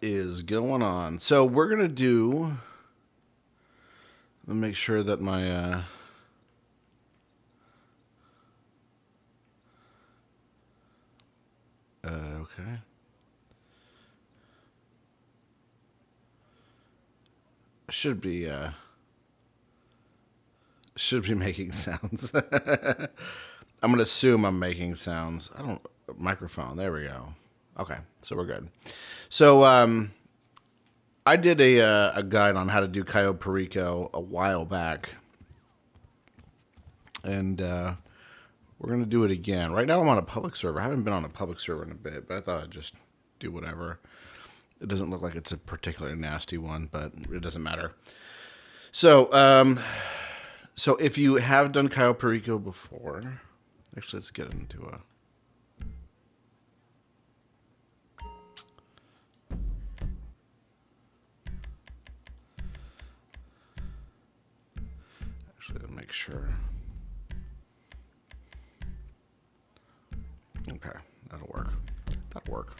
is going on? So we're gonna do. Let me make sure that my. Okay. Should be. Should be making sounds. I'm gonna assume I'm making sounds. I don't. Microphone. There we go. Okay, so we're good. So I did a guide on how to do Cayo Perico a while back, and we're gonna do it again. Right now I'm on a public server. I haven't been on a public server in a bit, but I thought I'd just do whatever. It doesn't look like it's a particularly nasty one, but it doesn't matter. So so if you have done Cayo Perico before, actually let's get into a. Actually, to make sure. Okay, that'll work. That'll work.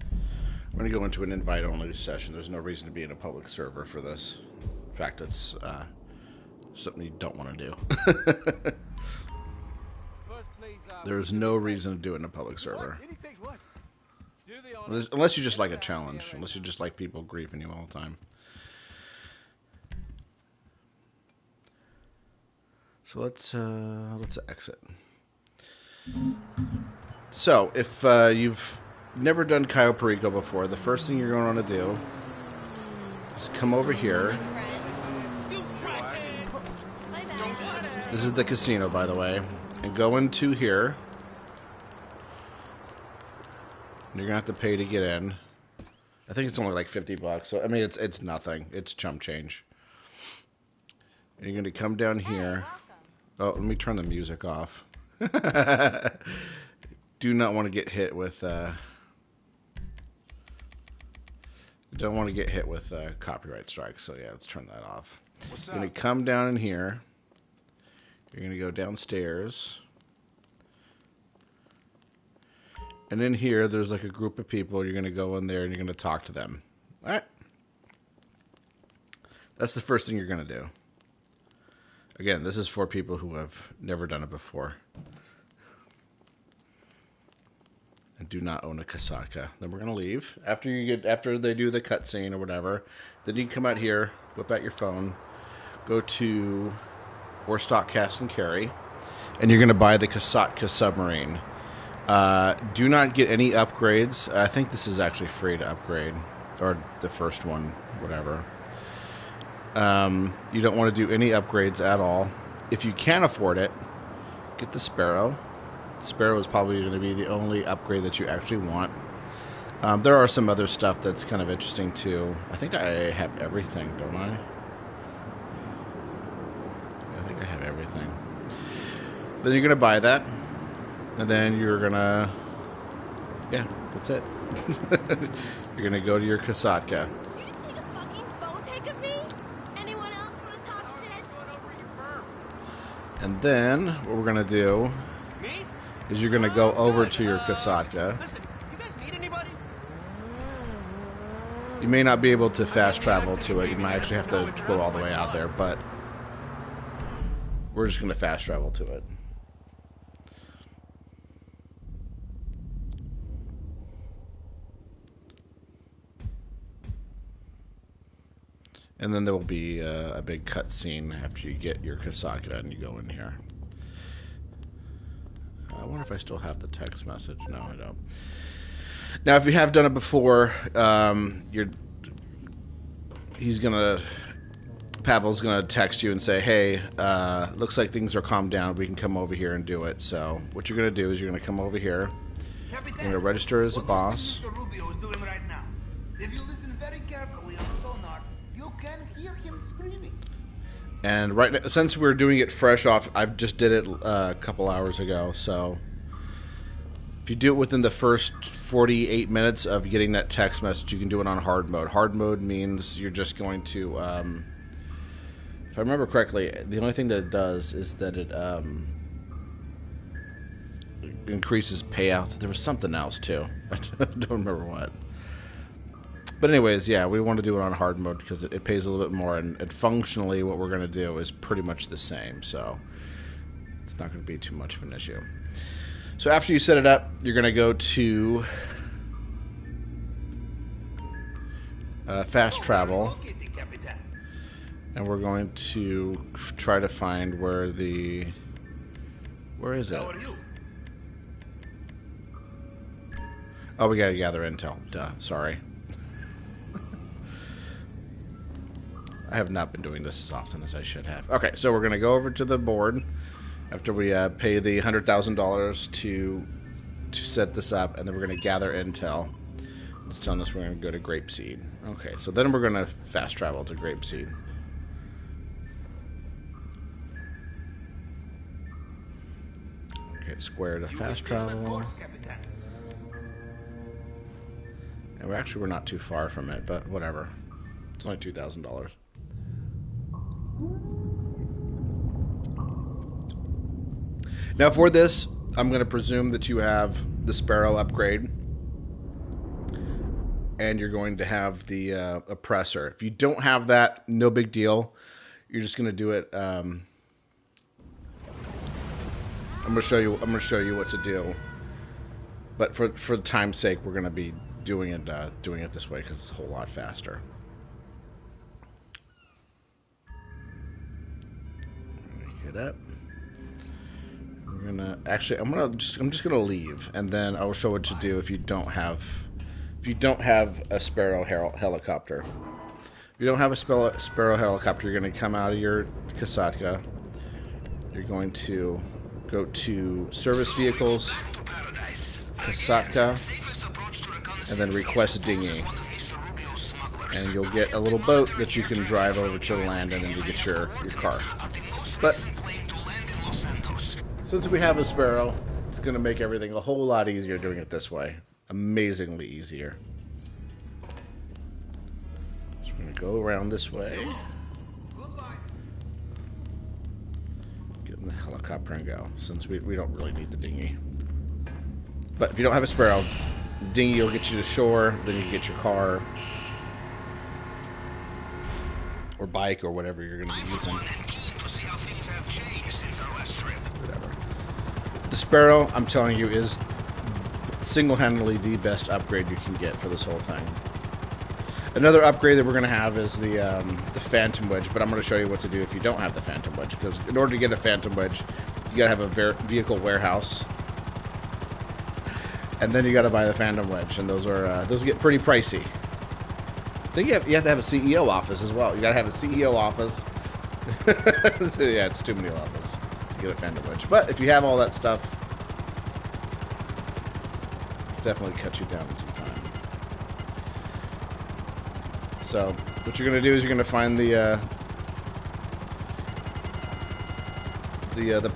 I'm going to go into an invite-only session. There's no reason to be in a public server for this. In fact, it's something you don't want to do. There's no reason to do it in a public server. Unless you just like a challenge. Unless you just like people griefing you all the time. So let's exit. So if you've never done Cayo Perico before, the first thing you're going to want to do is come over here. This is the casino, by the way. And go into here. You're gonna have to pay to get in. I think it's only like $50. So I mean, it's nothing. It's chump change. And you're gonna come down here. Oh, let me turn the music off. Do not want to get hit with. Don't want to get hit with copyright strikes. So yeah, let's turn that off. You're gonna come down in here. You're going to go downstairs. And in here, there's like a group of people. You're going to go in there and you're going to talk to them. All right. That's the first thing you're going to do. Again, this is for people who have never done it before. And do not own a casaca. Then we're going to leave. After they do the cutscene or whatever, then you can come out here, whip out your phone, go to or stock cast and carry, and you're going to buy the Kasatka submarine. Do not get any upgrades. I think this is actually free to upgrade, or the first one, whatever. You don't want to do any upgrades at all. If you can afford it, get the Sparrow. Sparrow is probably going to be the only upgrade that you actually want. There are some other stuff that's kind of interesting too. I think I have everything, don't I? I have everything. Then you're gonna buy that, and then you're gonna, yeah, that's it. You're gonna go to your Kasatka. Did you just take a fucking phone pic of me? Anyone else want to talk shit? And then what we're gonna do is you're gonna go over to your Kasatka. Listen, you guys need anybody? You may not be able to fast travel to it. You might actually have to go all the way out there, but we're just going to fast travel to it. And then there will be a big cutscene after you get your Kasatka and you go in here. I wonder if I still have the text message. No, I don't. Now, if you have done it before, Pavel's gonna text you and say, "Hey, looks like things are calmed down. We can come over here and do it." So, what you're gonna do is you're gonna come over here. You're gonna register as a boss. Mr. Rubio is doing right now. If you listen very carefully on sonar, you can hear him screaming. And right now, since we're doing it fresh off, I just did it a couple hours ago. So, if you do it within the first 48 minutes of getting that text message, you can do it on hard mode. Hard mode means you're just going to. If I remember correctly, the only thing that it does is that it increases payouts. There was something else too. I don't remember what. But anyways, yeah, we want to do it on hard mode because it pays a little bit more, and functionally what we're going to do is pretty much the same, so it's not going to be too much of an issue. So after you set it up, you're going to go to fast travel, and we're going to try to find where the... Where is it? Oh, we got to gather intel. Duh, sorry. I have not been doing this as often as I should have. Okay, so we're going to go over to the board after we pay the $100,000 to set this up, and then we're going to gather intel. It's telling us we're going to go to Grapeseed. Okay, so then we're going to fast travel to Grapeseed. Hit square to fast travel. And we're not too far from it, but whatever. It's only $2,000. Now for this, I'm going to presume that you have the Sparrow upgrade, and you're going to have the oppressor. If you don't have that, no big deal. You're just going to do it. I'm going to show you what to do. But for time's sake, we're going to be doing it this way because it's a whole lot faster. Get up. We're gonna actually. I'm just gonna leave, and then I'll show what to do if you don't have a Sparrow helicopter. If you don't have a Sparrow helicopter, you're gonna come out of your Kasatka. You're going to go to Service Vehicles, Kasatka, and then request dinghy. And you'll get a little boat that you can drive over to the land, and then you get your car. But since we have a Sparrow, it's going to make everything a whole lot easier doing it this way. Amazingly easier. So we're going to go around this way. Get in the helicopter and go, since we don't really need the dinghy. But if you don't have a Sparrow, the dinghy will get you to shore, then you can get your car or bike or whatever you're going to be using. Whatever. The Sparrow, I'm telling you, is single-handedly the best upgrade you can get for this whole thing. Another upgrade that we're going to have is the Phantom Wedge, but I'm going to show you what to do if you don't have the Phantom Wedge, because in order to get a Phantom Wedge, you got to have a vehicle warehouse, and then you got to buy the Phantom Wedge, and those get pretty pricey. I think you have to have a CEO office as well. You got to have a CEO office. Yeah, it's too many levels to get a Phantom Wedge. But if you have all that stuff, it'll definitely cut you down in some time. So what you're going to do is you're going to find the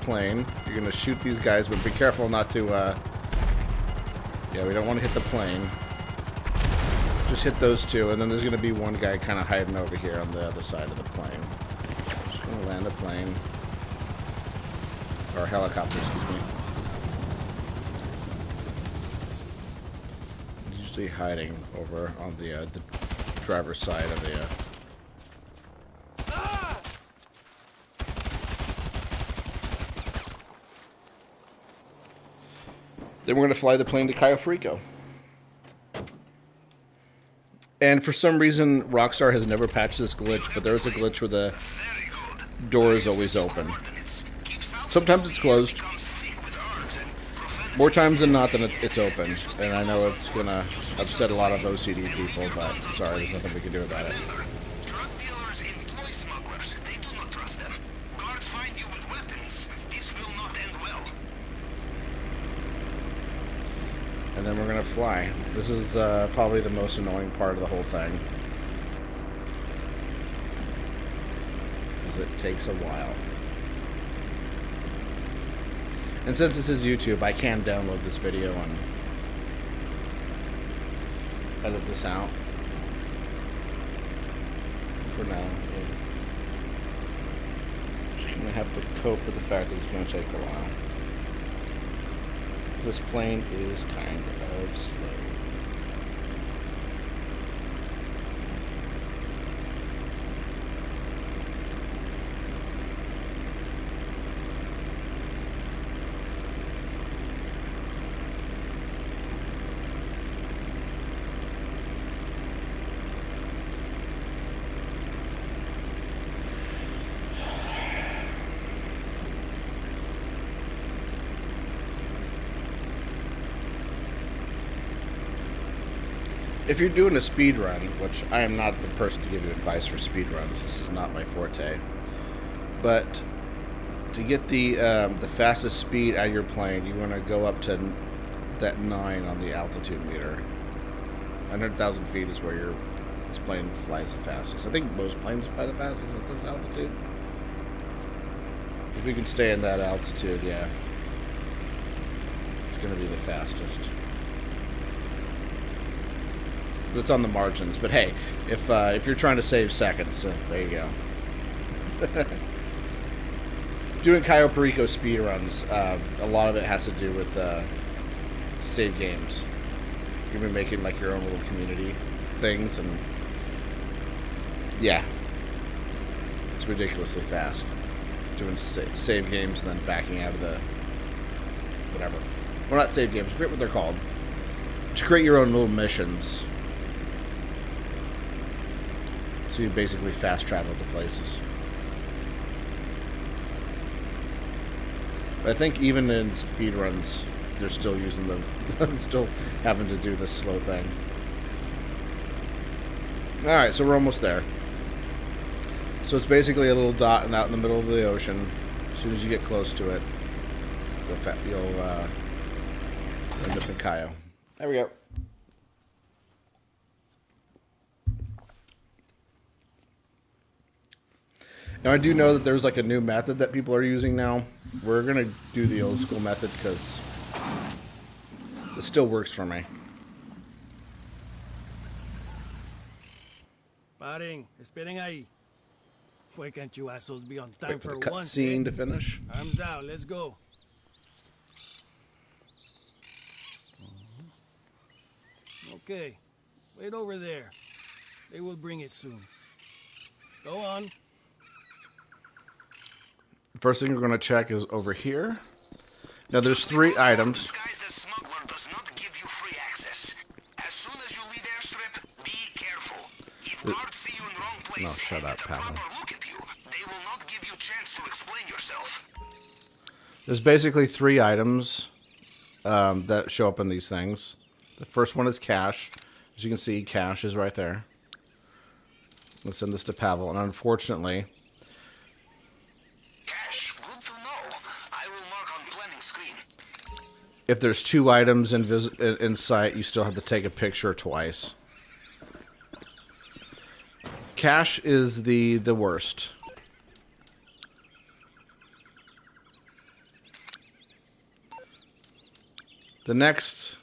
plane. You're going to shoot these guys, but be careful not to. Yeah, we don't want to hit the plane. Just hit those two, and then there's going to be one guy kind of hiding over here on the other side of the plane. Just going to land the plane. Or helicopter, excuse me. He's usually hiding over on the driver's side of the... Then we're going to fly the plane to Cayo Perico. And for some reason, Rockstar has never patched this glitch, but there is a glitch where the door is always open. Sometimes it's closed. More times than not, it's open. And I know it's going to upset a lot of OCD people, but sorry, there's nothing we can do about it. And then we're going to fly. This is probably the most annoying part of the whole thing. Because it takes a while. And since this is YouTube, I can download this video and edit this out. For now. I'm just going to have to cope with the fact that it's going to take a while. this plane is kind of slow. If you're doing a speed run, which I am not the person to give you advice for speed runs, this is not my forte, but to get the fastest speed out of your plane, you want to go up to that 9 on the altitude meter. 100,000 feet is where this plane flies the fastest. I think most planes fly the fastest at this altitude. If we can stay in that altitude, yeah, it's going to be the fastest. It's on the margins, but hey, if you're trying to save seconds, there you go. Doing Cayo Perico speed runs, a lot of it has to do with save games. You've been making like your own little community things, and yeah, it's ridiculously fast. Doing save games and then backing out of the whatever. Well, not save games. I forget what they're called. To create your own little missions. So you basically fast travel to places. But I think even in speedruns, they're still using them. Still having to do this slow thing. Alright, so we're almost there. So it's basically a little dot out in the middle of the ocean. As soon as you get close to it, you'll end up in Cayo. There we go. Now, I do know that there's like a new method that people are using now. We're going to do the old school method because it still works for me. Paren, esperen ahí. Why can't you assholes be on time Wait for the for once? cutscene to finish. Arms out, let's go. Okay, wait over there. They will bring it soon. Go on. The first thing we're going to check is over here. Now, there's 3 items. Disguised as smuggler does not give you free access. As soon as you leave airstrip, be careful. If guards see you in the wrong place No, shut and up, get a Pavel. proper look at you, they will not give you a chance to explain yourself. There's basically 3 items that show up in these things. The first one is cash. As you can see, cash is right there. Let's send this to Pavel. And unfortunately, Cash, good to know. I will mark on planning screen. if there's 2 items in sight, you still have to take a picture twice. Cash is the worst. The next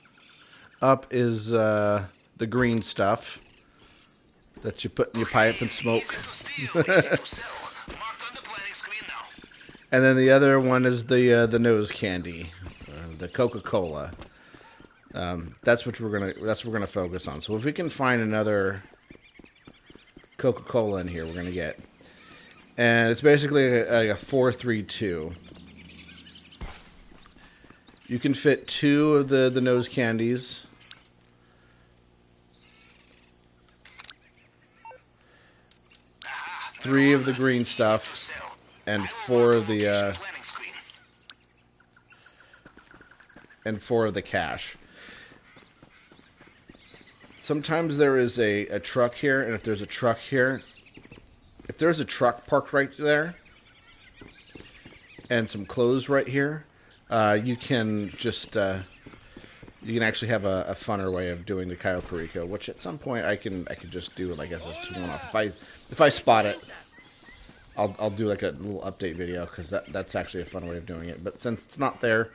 up is the green stuff that you put in your pipe and smoke. Easy to steal, easy to sell. Marked on the planning screen now. And then the other one is the nose candy, the Coca-Cola. That's what we're gonna focus on. So if we can find another Coca-Cola in here, we're gonna get. And it's basically a 4-3-2. You can fit 2 of the nose candies. Aha, 3 of the green easy to stuff, sell. and I will 4 mark of on the location planning screen. and 4 of the cash. Sometimes there is a truck here, and if there's a truck here, if there's a truck parked right there, and some clothes right here, you can just you can actually have a funner way of doing the Cayo Perico, which at some point I can just do like as a one-off. If I spot it, I'll do like a little update video because that's actually a fun way of doing it. But since it's not there,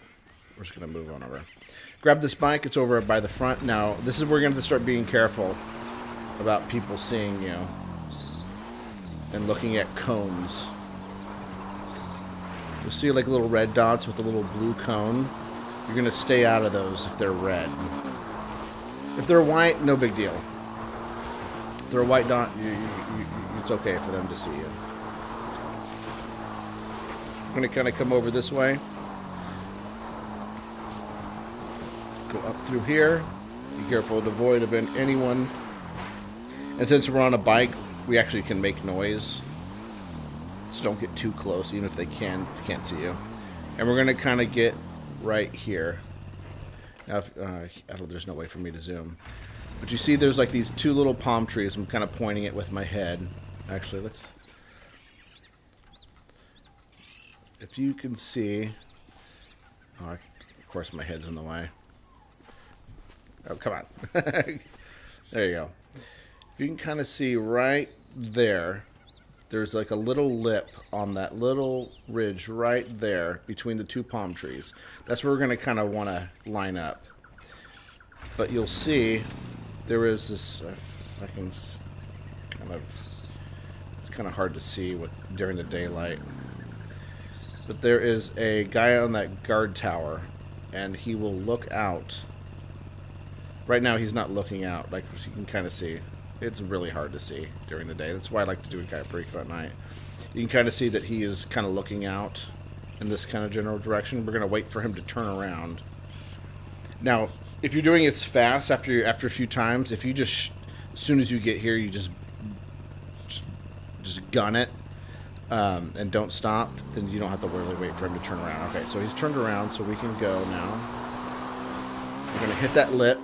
we're just gonna move on over. Grab this bike. It's over by the front. Now this is where we're gonna have to start being careful about people seeing you and looking at cones. You'll see like little red dots with a little blue cone. You're going to stay out of those if they're red. If they're white, no big deal. If they're a white dot, it's okay for them to see you. I'm going to kind of come over this way. Go up through here. Be careful to avoid anyone. And since we're on a bike, we actually can make noise. So don't get too close, even if they can't see you. And we're going to kind of get right here. Now, there's no way for me to zoom. But you see there's like these two little palm trees. I'm kind of pointing it with my head. Actually, let's... If you can see... Oh, of course my head's in the way. Oh, come on. There you go. You can kind of see right there, there's like a little lip on that little ridge right there between the two palm trees. That's where we're going to kind of want to line up. But you'll see there is this, I can kind of, it's kind of hard to see during the daylight. But there is a guy on that guard tower, and he will look out. Right now he's not looking out, like you can kind of see. It's really hard to see during the day. That's why I like to do a Cayo Perico at night. You can kind of see that he is kind of looking out in this kind of general direction. We're going to wait for him to turn around. Now, if you're doing it fast after a few times, if you just, as soon as you get here, you just gun it and don't stop, then you don't have to really wait for him to turn around. Okay, so he's turned around, so we can go now. We're going to hit that lip.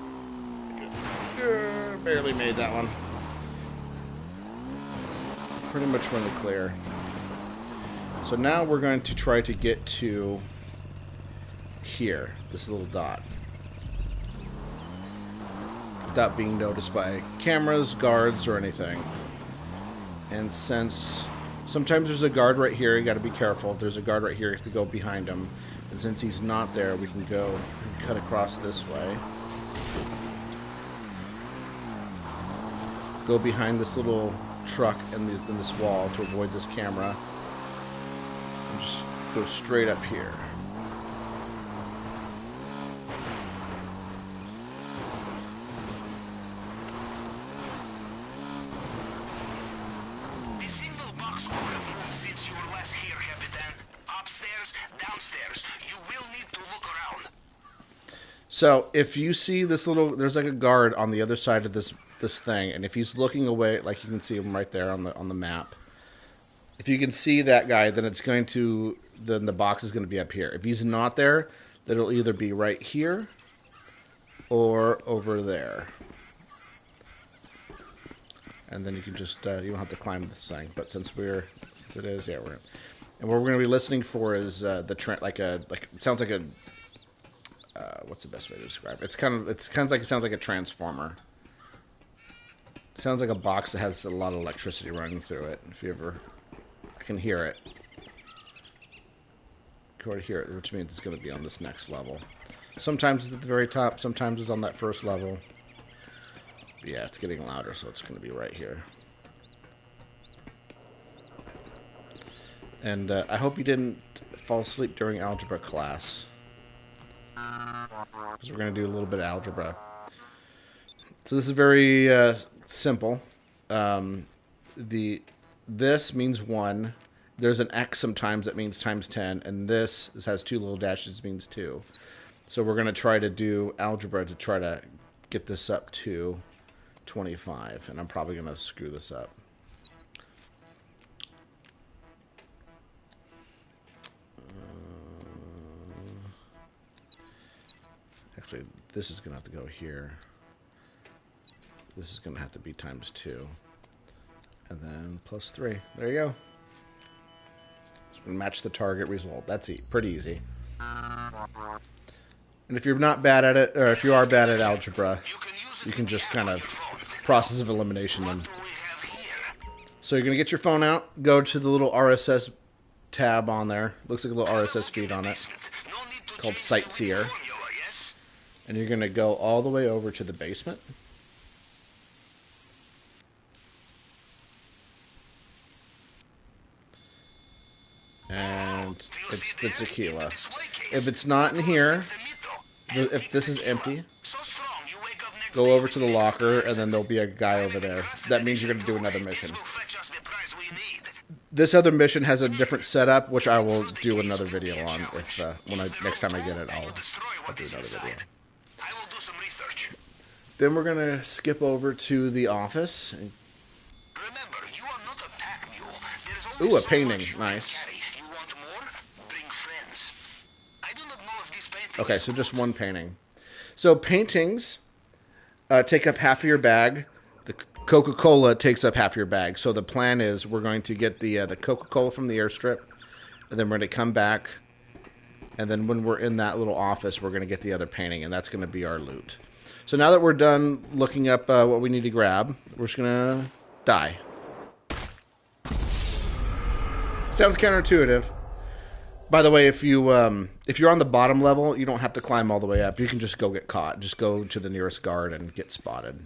Barely made that one. Pretty much running clear. So now we're going to try to get to here, this little dot, without being noticed by cameras, guards, or anything. And since sometimes there's a guard right here, you got to be careful. If there's a guard right here, you have to go behind him. And since he's not there, we can go and cut across this way. Go behind this little truck and this wall to avoid this camera. And just go straight up here. The single box will have moved since you were last here, Capitan. Upstairs, downstairs. You will need to look around. So if you see this little, there's like a guard on the other side of this thing, and if he's looking away, like you can see him right there on the map. If you can see that guy, then then the box is going to be up here. If he's not there, then it'll either be right here or over there. And then you can just you don't have to climb this thing. But since it is, yeah, we're. And what we're going to be listening for is it sounds like a what's the best way to describe it? It sounds like a transformer. It sounds like a box that has a lot of electricity running through it. If you ever, I can hear it. Go to hear it, which means it's going to be on this next level. Sometimes it's at the very top. Sometimes it's on that first level. But yeah, it's getting louder, so it's going to be right here. And I hope you didn't fall asleep during algebra class, because we're going to do a little bit of algebra. So this is very simple. This means 1. There's an X sometimes that means times 10, and this has 2 little dashes, means 2. So we're going to try to do algebra to try to get this up to 25, and I'm probably going to screw this up. Actually, this is going to have to go here. This is going to have to be times 2. And then plus 3. There you go. So we match the target result. That's pretty easy. And if you're not bad at it, or if you are bad at algebra, you can just kind of process of elimination them. So you're going to get your phone out, go to the little RSS tab on there. Looks like a little RSS feed on it, called Sightseer. And you're going to go all the way over to the basement. And it's the tequila. If it's not in here, If this is empty, So strong, you wake up next go day over with to the legs locker, and collapsed. then there'll be a guy over there. Trust That in means you're addition going to do to, another this mission. will fetch us the prize we need. This other mission has a different setup, which I will Through the do case another will video be a on challenge. if Use the next time I rope get it. and you destroy I'll what do is another video. inside. I will do some research. Then we're gonna skip over to the office. Remember, you are not a pack mule. There is only Ooh, a so painting. much you Nice. can carry. You want more? Bring friends. I do not know if this painting Okay, is so just good. one painting. So paintings take up half of your bag. The Coca-Cola takes up half your bag. So the plan is we're going to get the Coca-Cola from the airstrip, and then we're going to come back, and then when we're in that little office, we're going to get the other painting, and that's going to be our loot. So now that we're done looking up what we need to grab, we're just going to die. Sounds counterintuitive. By the way, if you're on the bottom level, you don't have to climb all the way up. You can just go get caught. Just go to the nearest guard and get spotted.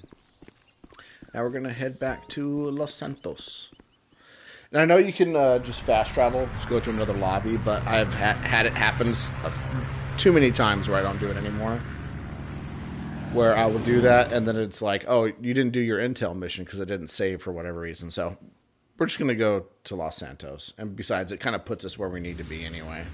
Now we're going to head back to Los Santos. And I know you can just fast travel, just go to another lobby, but I've had it happen too many times where I don't do it anymore. Where I will do that, and then it's like, oh, you didn't do your intel mission because it didn't save for whatever reason. So we're just going to go to Los Santos. And besides, it kind of puts us where we need to be anyway.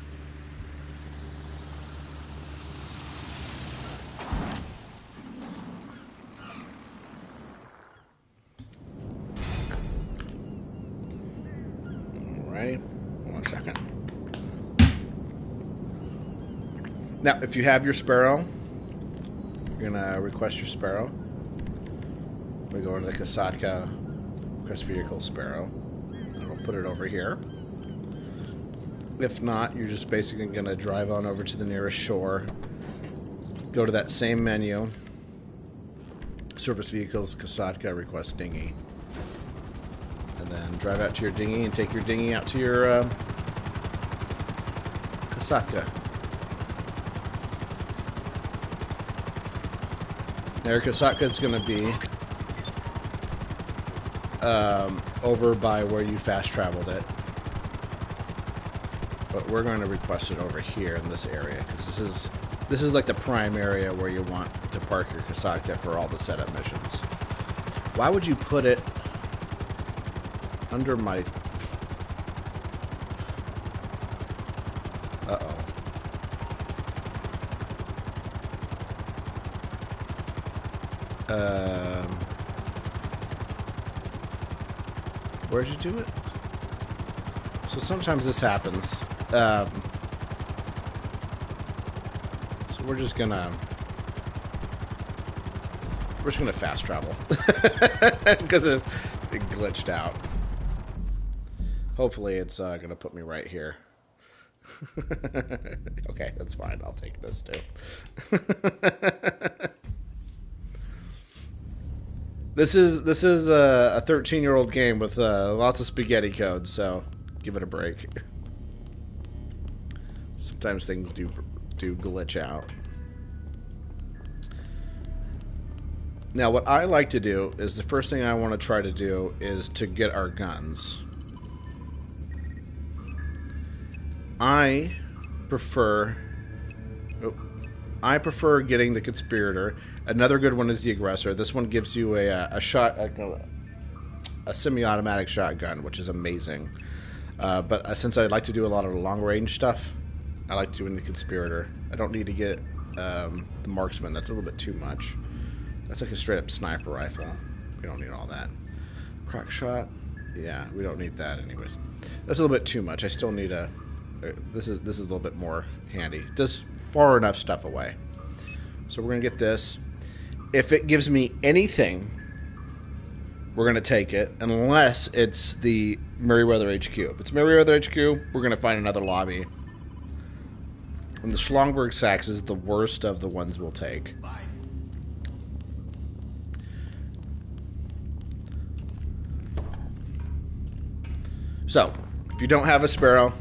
Alrighty. 1 second. Now, if you have your Sparrow, you're going to request your Sparrow. We go into the Kasatka, request vehicle Sparrow. And we'll put it over here. If not, you're just basically going to drive on over to the nearest shore. Go to that same menu. Service vehicles, Kasatka, request dinghy. And then drive out to your dinghy and take your dinghy out to your Kasatka. Now, Kasatka is going to be over by where you fast traveled it. But we're going to request it over here in this area because this is like the prime area where you want to park your Kasatka for all the setup missions. Why would you put it under my... Uh-oh. Where'd you do it? So sometimes this happens. So we're just gonna fast travel because it glitched out. Hopefully it's gonna put me right here. Okay, that's fine. I'll take this too. This is a 13-year-old game with lots of spaghetti code, so give it a break. Sometimes things do glitch out. Now, what I like to do is the first thing I want to try to do is to get our guns. I prefer getting the conspirator. Another good one is the aggressor. This one gives you a semi-automatic shotgun, which is amazing. But since I like to do a lot of long-range stuff, I like doing the conspirator. I don't need to get the marksman. That's a little bit too much. That's like a straight-up sniper rifle. We don't need all that. Crock shot. Yeah, we don't need that anyways. That's a little bit too much. I still need a... This is a little bit more handy. Does far enough stuff away. So we're going to get this. If it gives me anything, we're going to take it, unless it's the Merryweather HQ. If it's Merryweather HQ, we're going to find another lobby. And the Schlongberg Sachs is the worst of the ones we'll take. So, if you don't have a Sparrow,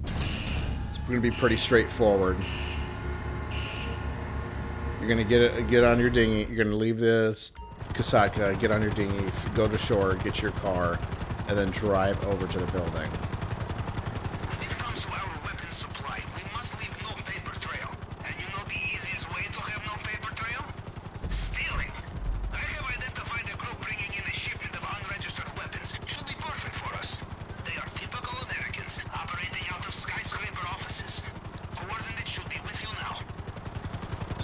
it's going to be pretty straightforward. You're going to get on your dinghy. You're going to leave this Kasatka, get on your dinghy, go to shore, get your car, and then drive over to the building. When it comes to our weapons supply, we must leave no paper trail. And you know the easiest way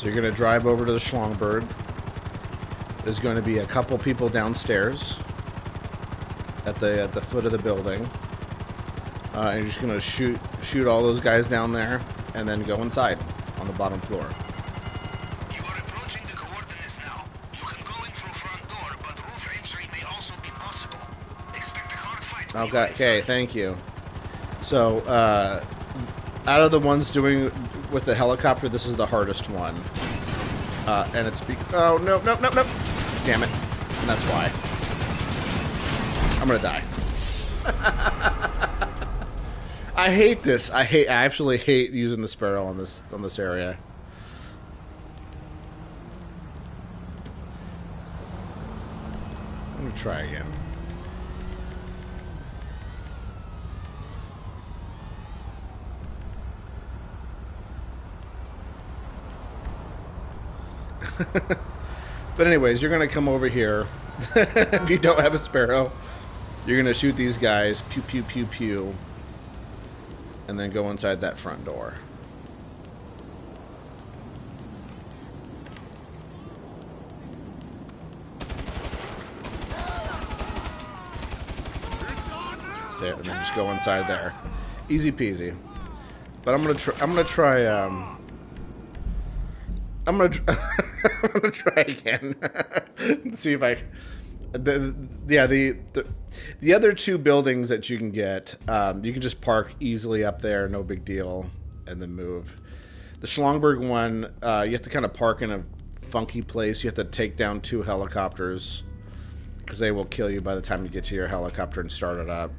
So you're going to drive over to the Schlongberg. There's going to be a couple people downstairs at the foot of the building. And you're just going to shoot all those guys down there and then go inside on the bottom floor. You are approaching the coordinates now. You can go in through front door, but roof entry may also be possible. Expect a hard fight. Okay, thank you. So, out of the ones doing with the helicopter, this is the hardest one. And it's oh, no. Damn it. And that's why. I'm gonna die. I hate this. I absolutely hate using the Sparrow on this area. I'm gonna try again. But anyways, you're gonna come over here. If you don't have a Sparrow, you're gonna shoot these guys, pew pew pew pew, and then go inside that front door. That's it, and then just go inside there. Easy peasy. But I'm gonna try. I'm gonna try again. See if I. The other two buildings that you can get, you can just park easily up there, no big deal, and then move. The Schlongberg one, you have to kind of park in a funky place. You have to take down 2 helicopters because they will kill you by the time you get to your helicopter and start it up.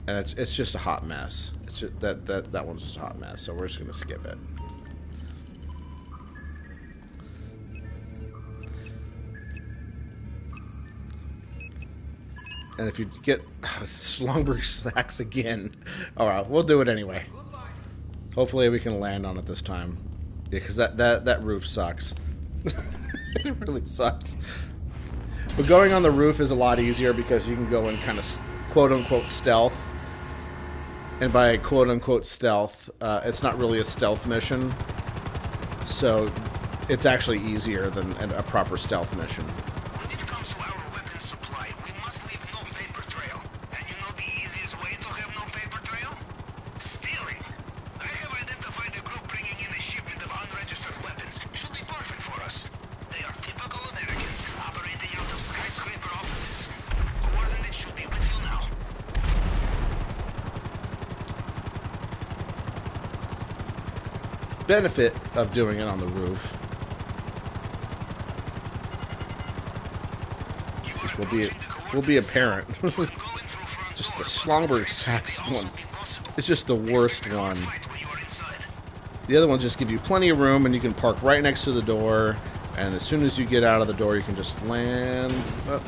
And it's just a hot mess. It's just, that one's just a hot mess. So we're just gonna skip it. And if you get Schlongberg stacks again, alright, we'll do it anyway. Hopefully we can land on it this time. Yeah, because that roof sucks. It really sucks. But going on the roof is a lot easier because you can go in kind of quote-unquote stealth. And by quote-unquote stealth, it's not really a stealth mission. So it's actually easier than a proper stealth mission. When it comes to our weapons supply, we must leave no paper trail. And you know the easiest way to have no paper trail? Stealing. I have identified a group bringing in a shipment of unregistered weapons. Should be perfect for us. They are typical Americans, operating out of skyscraper offices. Coordinates should be with you now. Benefit of doing it on the roof will be apparent. Just the Schlongberg Sachs one. It's just the worst one. The other ones just give you plenty of room and you can park right next to the door, and as soon as you get out of the door you can just land up.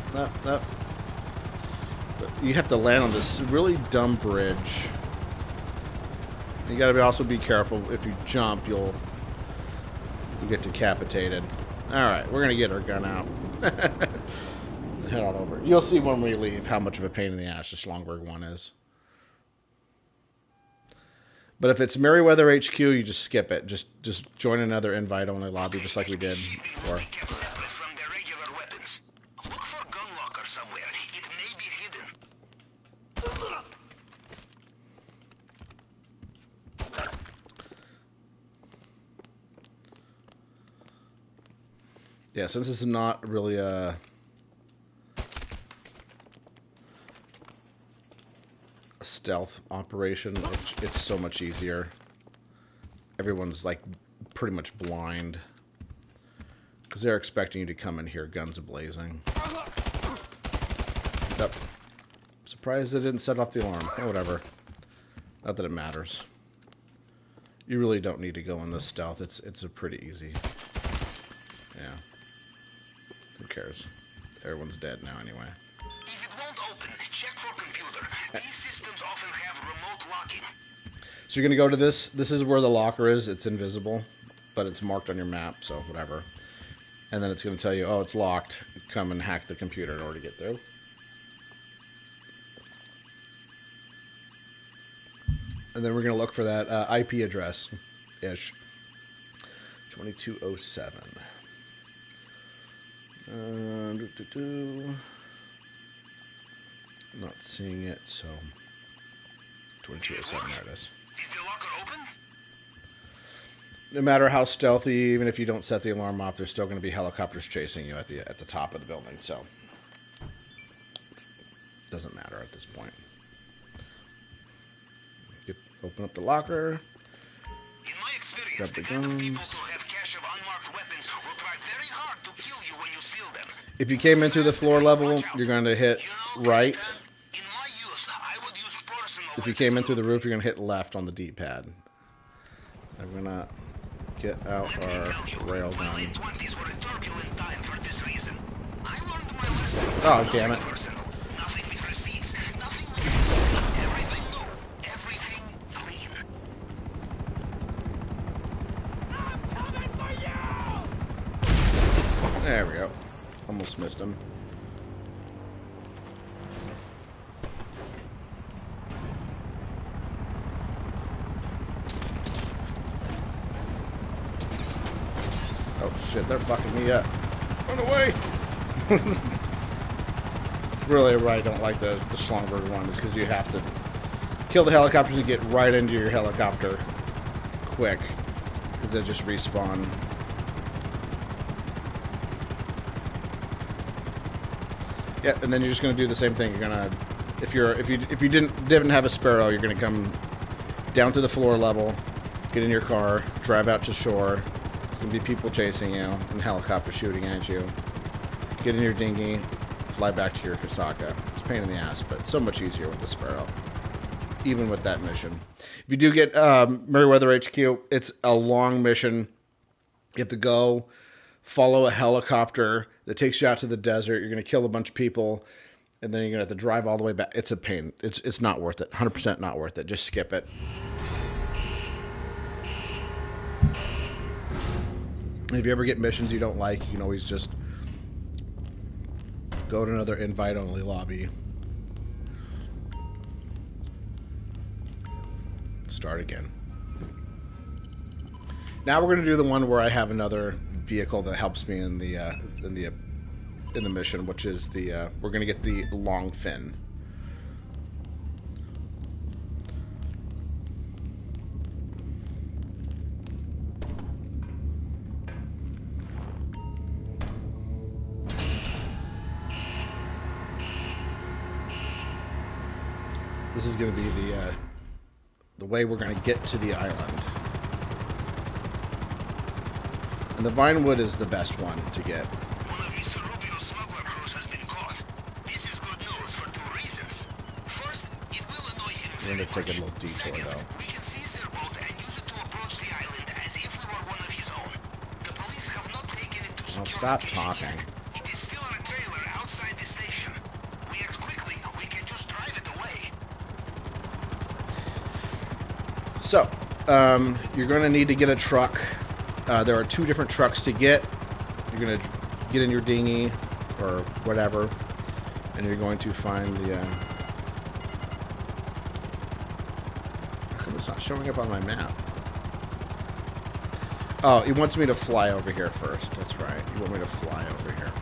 But you have to land on this really dumb bridge. You gotta also be careful. If you jump, you'll get decapitated. Alright, we're gonna get our gun out. Head on over. You'll see when we leave how much of a pain in the ass the Schlongberg one is. But if it's Merryweather HQ, you just skip it. Just join another invite-only lobby, just like we did before. Look for gun locker somewhere. It may be hidden. Yeah, since this is not really a stealth operation, it's so much easier. Everyone's like pretty much blind because they're expecting you to come in here guns a-blazing. Yep. Surprised they didn't set off the alarm. Oh, whatever. Not that it matters. You really don't need to go in this stealth. It's a pretty easy. Yeah. Who cares? Everyone's dead now anyway. If it won't open, check for computer. These systems often have remote locking. So you're going to go to this. This is where the locker is. It's invisible, but it's marked on your map, so whatever. And then it's going to tell you, oh, it's locked. Come and hack the computer in order to get through. And then we're going to look for that IP address-ish. 2207. Not seeing it, so 2207, there it is. Is the locker open? No matter how stealthy, even if you don't set the alarm off, there's still going to be helicopters chasing you at the top of the building, so it doesn't matter at this point. Open up the locker. In my experience, Grab the the kind of people guns. who have cache of unmarked weapons will try very hard to kill you when you steal them. If you came in through the floor level, you're going to hit right. In my youth, I would use personal If you came in through the roof, you're going to hit left on the D-pad. I'm going to get out our rail My gun. late 20s were a turbulent time for this reason. I learned my lesson. Oh, damn it. Personal. Nothing with receipts. Nothing with everything new. Everything clean. I'm coming for you! There we go. Almost missed him. Oh shit, they're fucking me up. Run away! It's really why I don't like the Schlongberg one, is because you have to kill the helicopters to get right into your helicopter quick, because they just respawn. Yep, and then you're just gonna do the same thing. You're gonna, if you didn't have a Sparrow, you're gonna come down to the floor level, get in your car, drive out to shore. There's gonna be people chasing you and helicopters shooting at you. Get in your dinghy, fly back to your Kasaka. It's a pain in the ass, but so much easier with the Sparrow. Even with that mission, if you do get Meriwether HQ, it's a long mission. You have to go follow a helicopter that takes you out to the desert. You're going to kill a bunch of people, and then you're going to have to drive all the way back. It's a pain. It's not worth it. 100% not worth it. Just skip it. If you ever get missions you don't like, you can always just go to another invite-only lobby. Start again. Now we're going to do the one where I have another vehicle that helps me in the mission, which is the we're going to get the long fin. This is going to be the way we're going to get to the island. And the Vinewood is the best one to get. One of Mr. Rubio's smuggler crews has been caught. This is good news for two reasons. First, it will annoy him We're very going to take much. a little detour, Second, though. we can seize their boat and use it to approach the island as if we were one of his own. The police have not taken it to Well, secure stop location talking. yet. It is still on a trailer outside the station. We act quickly. We can just drive it away. So, you're going to need to get a truck. There are two different trucks to get. You're going to get in your dinghy or whatever, and you're going to find the... How come it's not showing up on my map? Oh, he wants me to fly over here first. That's right. You want me to fly over here.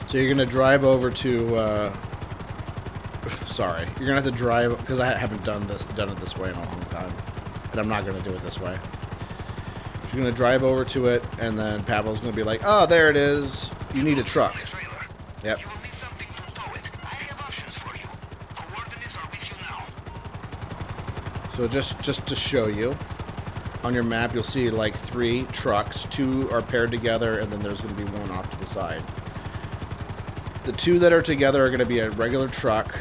So you're going to drive over to... Sorry, you're gonna have to drive, because I haven't done it this way in a long time, and I'm not gonna do it this way. You're gonna drive over to it, and then Pavel's gonna be like, "Oh, there it is. You need a truck." On a trailer. Yep. You will need something to tow it. I have options for you. Coordinates are with you now. So just to show you, on your map you'll see like 3 trucks. 2 are paired together, and then there's gonna be one off to the side. The 2 that are together are gonna be a regular truck.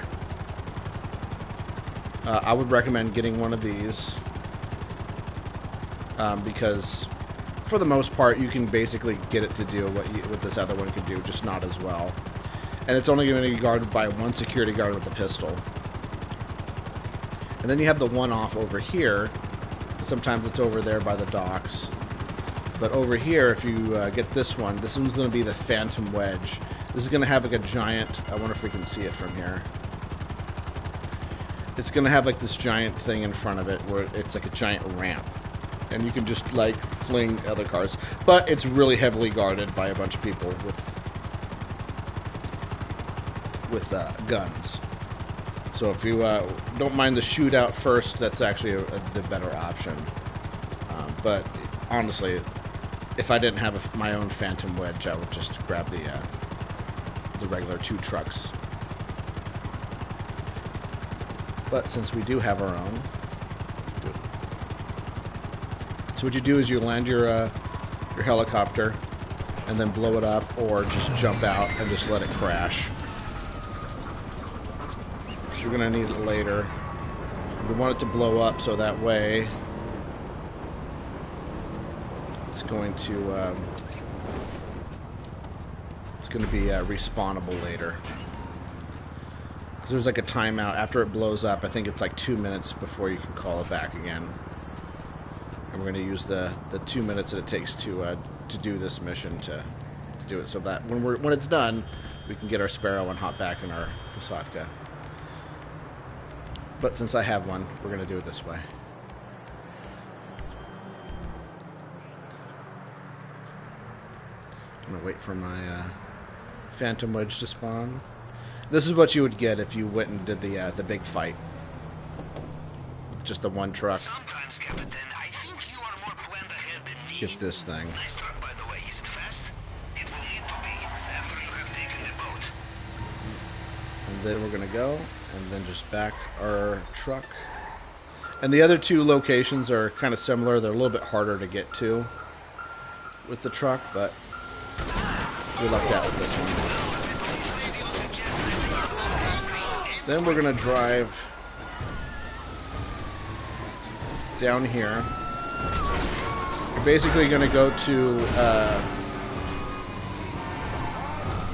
I would recommend getting one of these because, for the most part, you can basically get it to do what this other one can do, just not as well. And it's only going to be guarded by one security guard with a pistol. And then you have the one off over here. Sometimes it's over there by the docks. But over here, if you get this one's going to be the Phantom Wedge. This is going to have like a giant... I wonder if we can see it from here. It's going to have like this giant thing in front of it where it's like a giant ramp. and you can just like fling other cars. But it's really heavily guarded by a bunch of people with guns. So if you don't mind the shootout first, that's actually the better option. But honestly, if I didn't have my own Phantom Wedge, I would just grab the regular 2 trucks. But since we do have our own, so what you do is you land your helicopter and then blow it up, or just jump out and just let it crash. So you're gonna need it later. We want it to blow up so that way it's going to be respawnable later. Because there's like a timeout after it blows up. I think it's like 2 minutes before you can call it back again. And we're going to use the 2 minutes that it takes to do this mission to do it, so that when it's done, we can get our Sparrow and hop back in our Kasatka. But since I have one, we're going to do it this way. I'm going to wait for my Phantom Wedge to spawn. This is what you would get if you went and did the big fight. With just the one truck. Sometimes, Captain, I think you are more planned ahead than me. Get this thing. Nice truck, by the way. Is it fast? It will need to be after you have taken the boat. And then we're going to go, and then just back our truck. And the other 2 locations are kind of similar. They're a little bit harder to get to with the truck, but we lucked out with this one. Then we're going to drive down here. You're basically going to go to...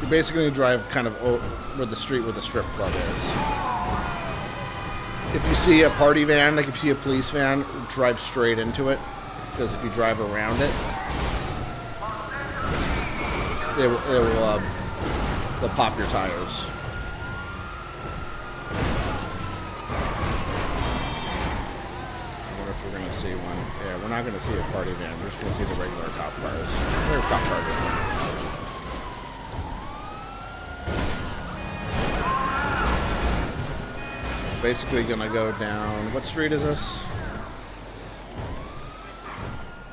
you're basically going to drive kind of where the street where the strip club is. If you see a party van, like if you see a police van, drive straight into it. Because if you drive around it, they'll pop your tires. I wonder if we're going to see one. Yeah, we're not going to see a party van. We're just going to see the regular cop cars. They're cop cars. Basically going to go down... What street is this?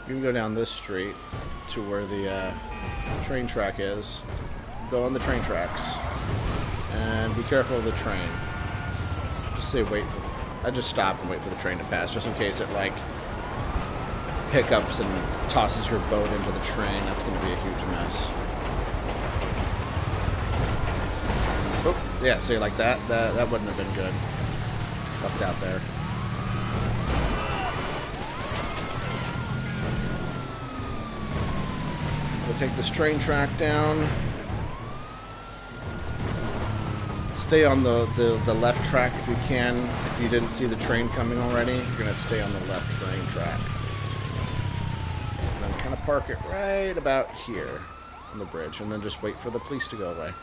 You can go down this street to where the train track is. Go on the train tracks. And be careful of the train. Just say wait for... I just stop and wait for the train to pass, just in case it, like, hiccups and tosses your boat into the train. That's going to be a huge mess. Oh, yeah, see, like that wouldn't have been good. Left out there. We'll take this train track down. Stay on the left track if you can. If you didn't see the train coming already, you're going to stay on the left train track. And then kind of park it right about here on the bridge, and then just wait for the police to go away.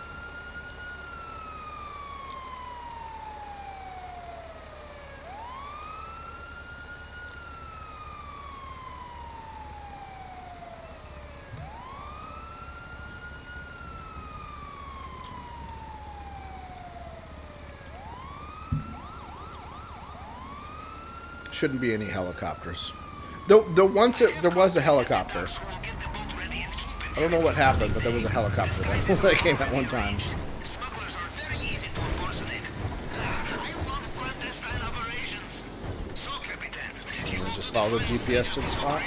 Shouldn't be any helicopters. There was a helicopter. I don't know what happened, but there was a helicopter that came at one time. Smugglers are very easy to impersonate. I love clandestine operations. So, Captain, you Just follow the GPS to the spot.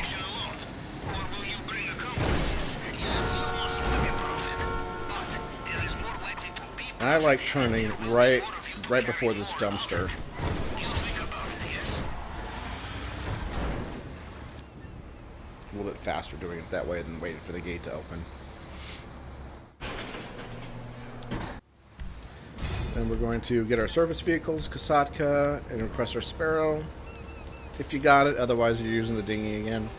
or will you bring accomplices? Yes, you must make a profit, but there is more likely to be. And I like turning right before this dumpster. You think about it, yes. A little bit faster doing it that way than waiting for the gate to open. Then we're going to get our service vehicles, Kasatka, and request our Sparrow. If you got it, otherwise you're using the dinghy again.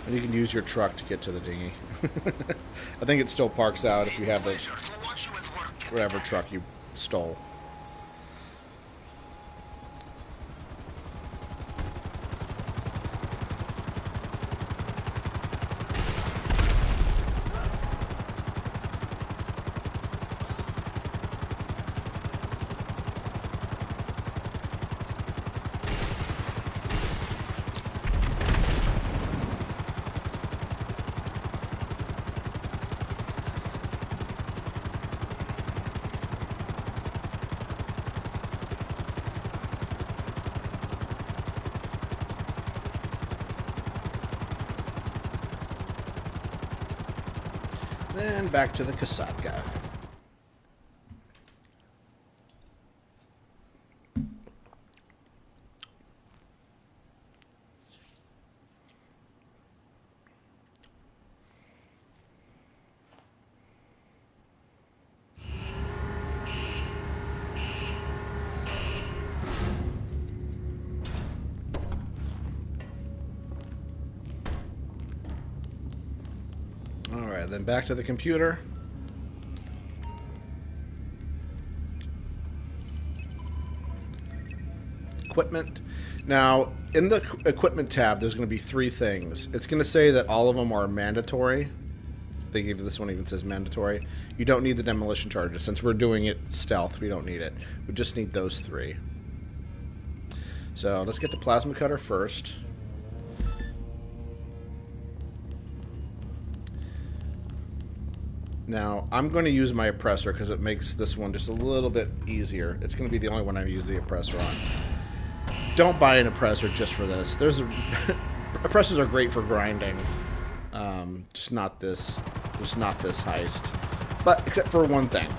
And you can use your truck to get to the dinghy. I think it still parks out if you have the Pleasure to watch you at work. whatever truck you stole. Then back to the Kasaka. Alright, then back to the computer. Equipment. Now, in the equipment tab, there's going to be 3 things. It's going to say that all of them are mandatory. I think even this one even says mandatory. You don't need the demolition charges. Since we're doing it stealth, we don't need it. We just need those 3. So let's get the plasma cutter first. Now, I'm going to use my oppressor because it makes this one just a little bit easier. It's going to be the only one I use the oppressor on. Don't buy an oppressor just for this. Oppressors are great for grinding. Just not this heist. But except for one thing.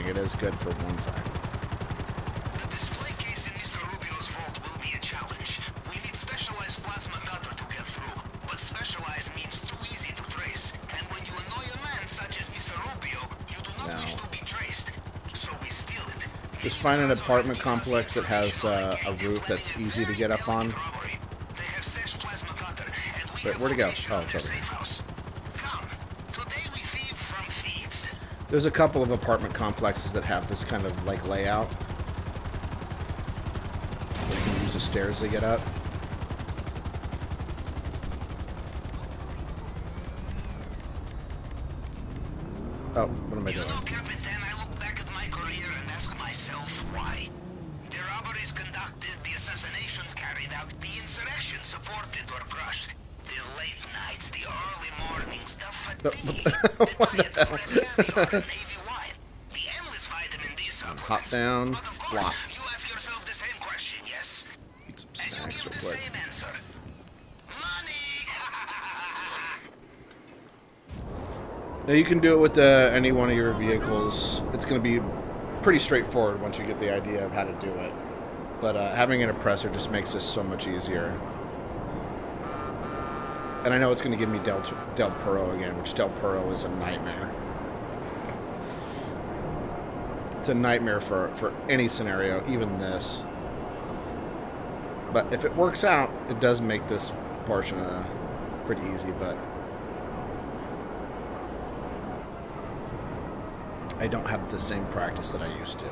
It is good for one thing. The display case in Mr. Rubio's vault will be a challenge. We need specialized plasma cutter to get through. But specialized means too easy to trace. And when you annoy a man such as Mr. Rubio, you do not wish to be traced. So we steal it. Just find an apartment complex that has a roof that's easy to get up on. Wait, where'd it go? Oh, it's over here. There's a couple of apartment complexes that have this kind of like layout. Where you can use the stairs to get up. Oh, what am I doing? What the hell? Hop down, flop. Eat some snacks real quick. Now you can do it with any one of your vehicles. It's going to be pretty straightforward once you get the idea of how to do it. But having an oppressor just makes this so much easier. And I know it's going to give me Del Perro again, which Del Perro is a nightmare. It's a nightmare for any scenario, even this. But if it works out, it does make this portion pretty easy, but I don't have the same practice that I used to.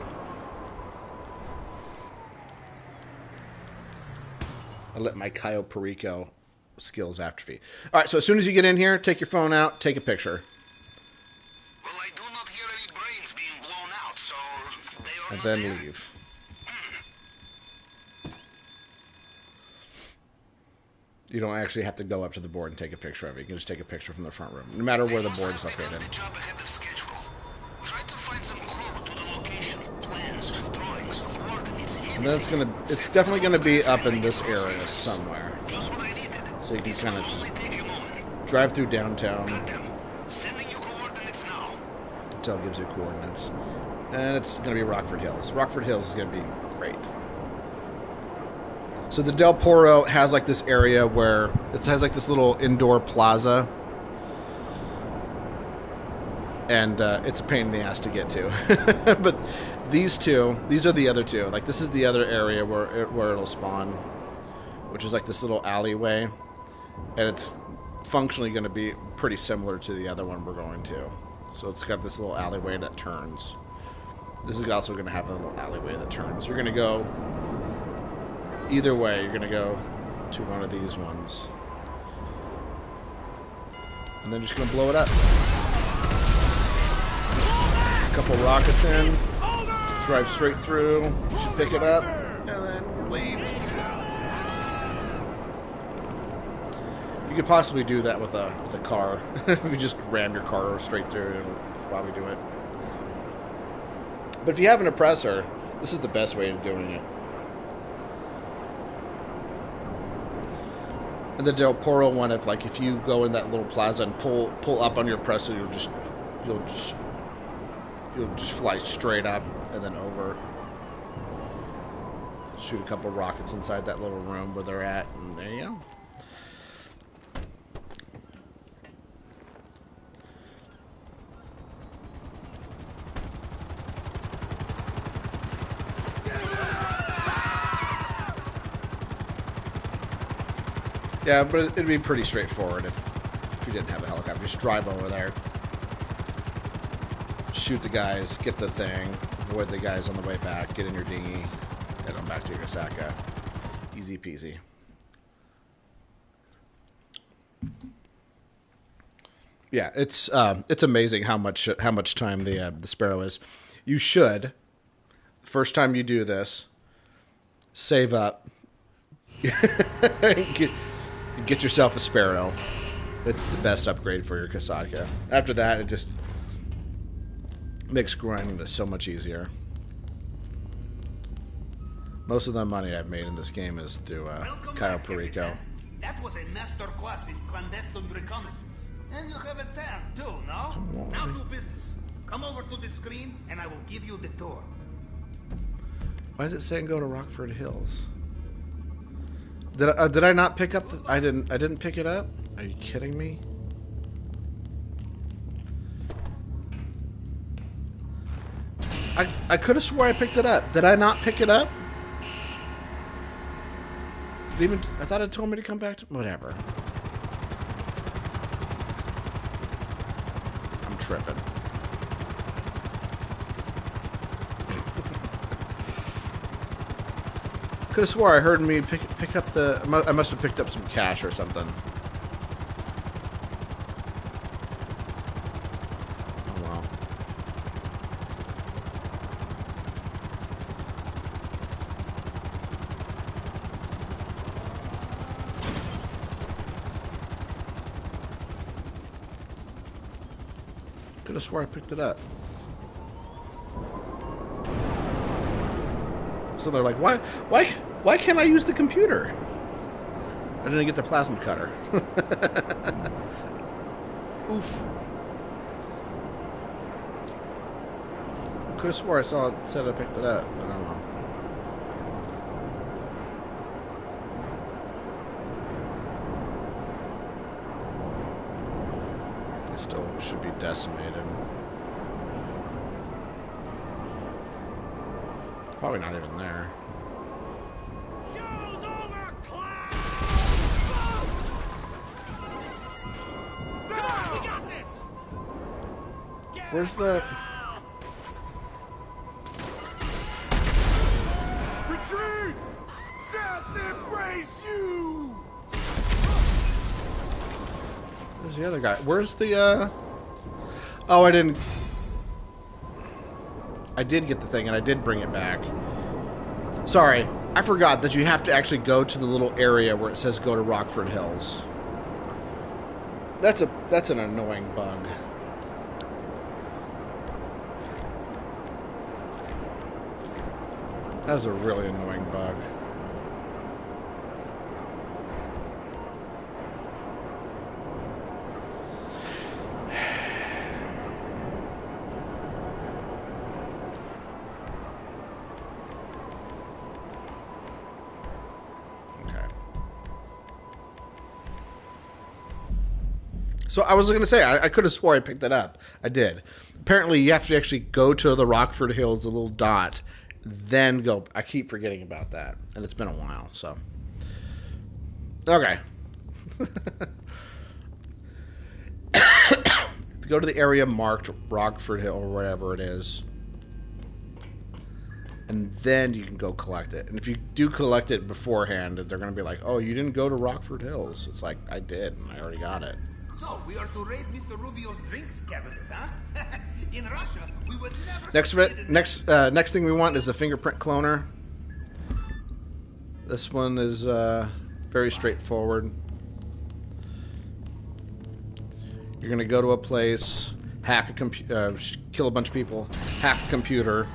I let my Cayo Perico skills atrophy. Alright, so as soon as you get in here, take your phone out, take a picture. Well, I do not hear any brains being blown out, so they are And not then there. leave. You don't actually have to go up to the board and take a picture of it. You can just take a picture from the front room, no matter where the board is located. The job ahead of schedule. Try to find some clue to the location, plans, drawings, coordinates. And then it's definitely gonna be up in this area somewhere. Just what I needed. So you can This kind will of only just take a moment. drive through downtown Got them. Sending you coordinates now. until it gives you coordinates. And it's gonna be Rockford Hills. Rockford Hills is gonna be great. So the Del Perro has like this area where it has like this little indoor plaza. And it's a pain in the ass to get to. But these are the other two. Like this is the other area where it'll spawn, which is like this little alleyway, and it's functionally going to be pretty similar to the other one we're going to. So it's got this little alleyway that turns. This is also going to have a little alleyway that turns. You're going to go either way. You're going to go to one of these ones, and then just going to blow it up. Couple rockets in, drive straight through, you should pick it up, and then leave. You could possibly do that with a car. If you just ram your car straight through, it'll probably do it. But if you have an oppressor, this is the best way of doing it. And the Del Poro one, if you go in that little plaza and pull up on your presser, you'll just fly straight up and then over. Shoot a couple rockets inside that little room where they're at, and there you go. Yeah, but it'd be pretty straightforward if you didn't have a helicopter. Just drive over there, shoot the guys, get the thing, avoid the guys on the way back, get in your dinghy, head on back to Osaka. Easy peasy. Yeah, it's amazing how much time the Sparrow is. You should, first time you do this, save up. Get yourself a Sparrow. It's the best upgrade for your Kasaka. After that, it just makes grinding this so much easier. Most of the money I've made in this game is through Cayo Perico. That was a master class in clandestine reconnaissance. And you have a tan too, no? Now do business. Come over to the screen and I will give you the tour. Why is it saying go to Rockford Hills? Did I not pick up I didn't pick it up? Are you kidding me? I could have swore I picked it up. Did I not pick it up? I thought it told me to come back to whatever. I'm tripping. Could have swore I heard me pick up the. I must have picked up some cash or something. Oh well. Could have swore I picked it up. So they're like, why can't I use the computer? I didn't get the plasma cutter. Oof. Could have swore I saw it said I picked it up, but I don't know. It still should be decimated. Probably not even there. Show's over, class! Come on, we got this! Where's the... Retreat! Death embrace you! Where's the other guy? Where's the, Oh, I didn't... I did get the thing, and I did bring it back. Sorry, I forgot that you have to actually go to the little area where it says go to Rockford Hills. That's an annoying bug. That's a really annoying bug. So I was going to say, I could have swore I picked it up. I did. Apparently, you have to actually go to the Rockford Hills, the little dot, then go. I keep forgetting about that, and it's been a while, so. Okay. Go to the area marked Rockford Hill, or whatever it is, and then you can go collect it. And if you do collect it beforehand, they're going to be like, oh, you didn't go to Rockford Hills. It's like, I did, and I already got it. So, we are to raid Mr. Rubio's drinks cabinet, huh? In Russia, we would never... Next thing we want is the fingerprint cloner. This one is very straightforward. You're going to go to a place, hack a computer, kill a bunch of people, hack a computer,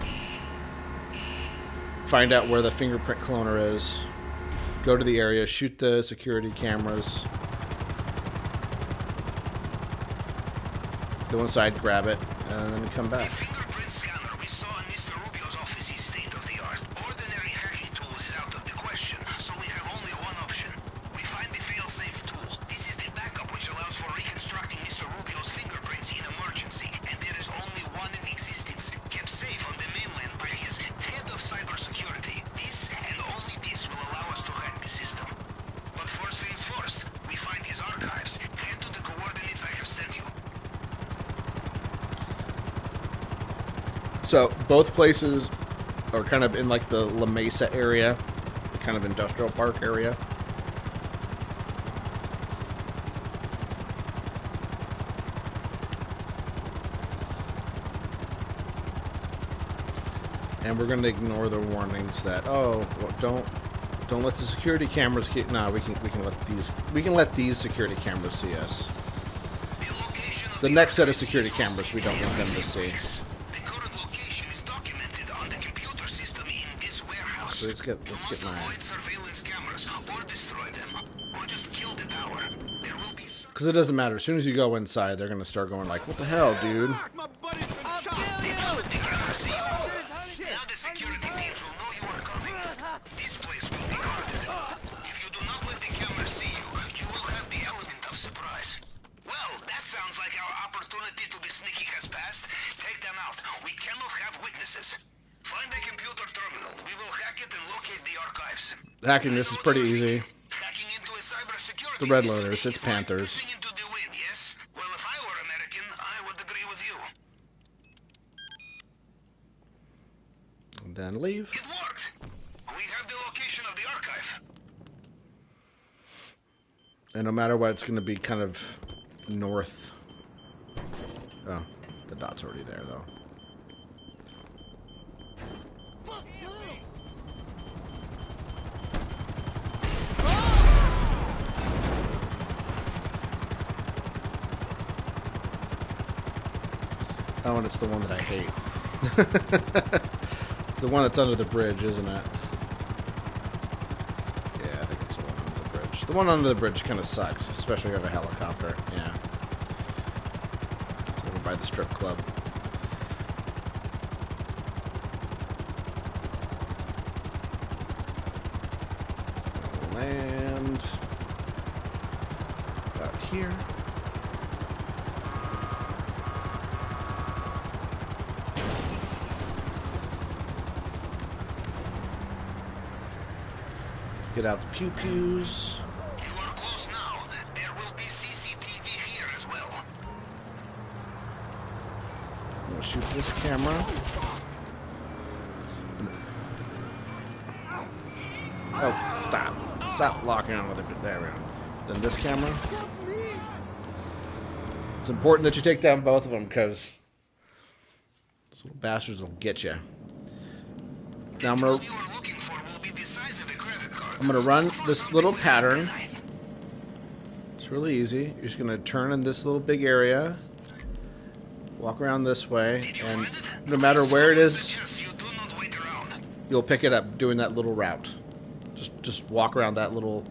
find out where the fingerprint cloner is, go to the area, shoot the security cameras, go inside, grab it, and then come back. The fingerprint scanner we saw in Mr. Rubio's office is state-of-the-art. Ordinary hacking tools is out of the question, so we have only one option. We find the fail-safe tool. This is the backup which allows for reconstructing Mr. Rubio's fingerprints in emergency, and there is only one in existence, kept safe on the mainland by his head of cybersecurity. This and only this will allow us to hack the system. But first things first, we find his archives. Head to the coordinates I have sent you. So both places are kind of in like the La Mesa area, the kind of industrial park area. And we're going to ignore the warnings that, oh, well, don't let the security cameras get. No, we can let these security cameras see us. The next set of security cameras we don't want them to see. So let's get mine. Because it doesn't matter. As soon as you go inside, they're going to start going like, what the hell, dude? My buddy's been shot. Now the security teams will know you are coming. This place will be guarded. If you do not let the cameras see you, you will have the element of surprise. Well, that sounds like our opportunity to be sneaky has passed. Take them out. We cannot have witnesses. Find the computer terminal. We will hack it and locate the archives. Hacking this is pretty easy. Hacking into a cybersecurity The Red system Loaders, it's is like Panthers. pissing into the wind, yes? Well, if I were American, I would agree with you. And then leave. It worked. We have the location of the archive. And no matter what, it's going to be kind of north. Oh, the dot's already there, though. Oh, and it's the one that I hate. It's the one that's under the bridge, isn't it? Yeah, I think it's the one under the bridge. The one under the bridge kind of sucks, especially if you have a helicopter. Yeah. It's over by the strip club. Land. About here. Get out the pew-pews. You are close now. There will be CCTV here as well. I'm gonna shoot this camera. Oh, stop. Stop locking on with it. There we go. Then this camera. It's important that you take down both of them because those little bastards will get you. Now I'm gonna run this little pattern. It's really easy. You're just gonna turn in this little big area, walk around this way, and no matter where it is, you'll pick it up doing that little route. Just walk around that little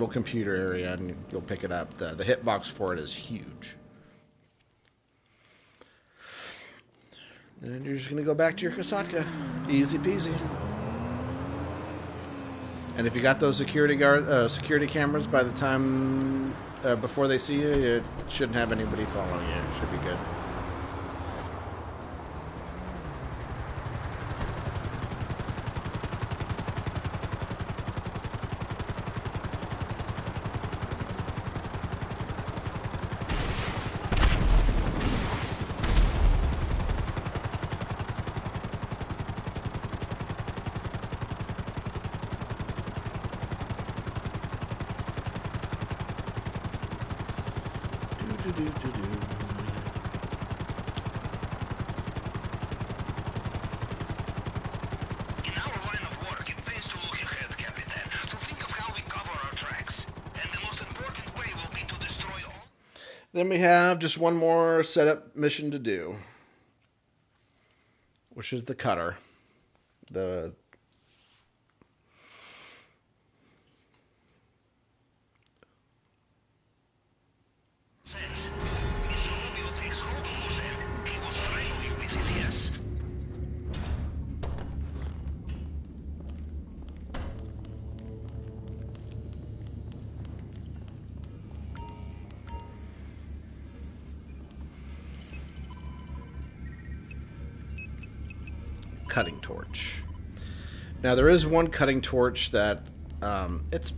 computer area, and you'll pick it up. The hitbox for it is huge. And you're just gonna go back to your Kasatka. Easy peasy. And if you got those security cameras by the time before they see you, it shouldn't have anybody following you. It should be good. Then we have just one more setup mission to do, which is the cutter. cutting torch. Now there is one cutting torch that it's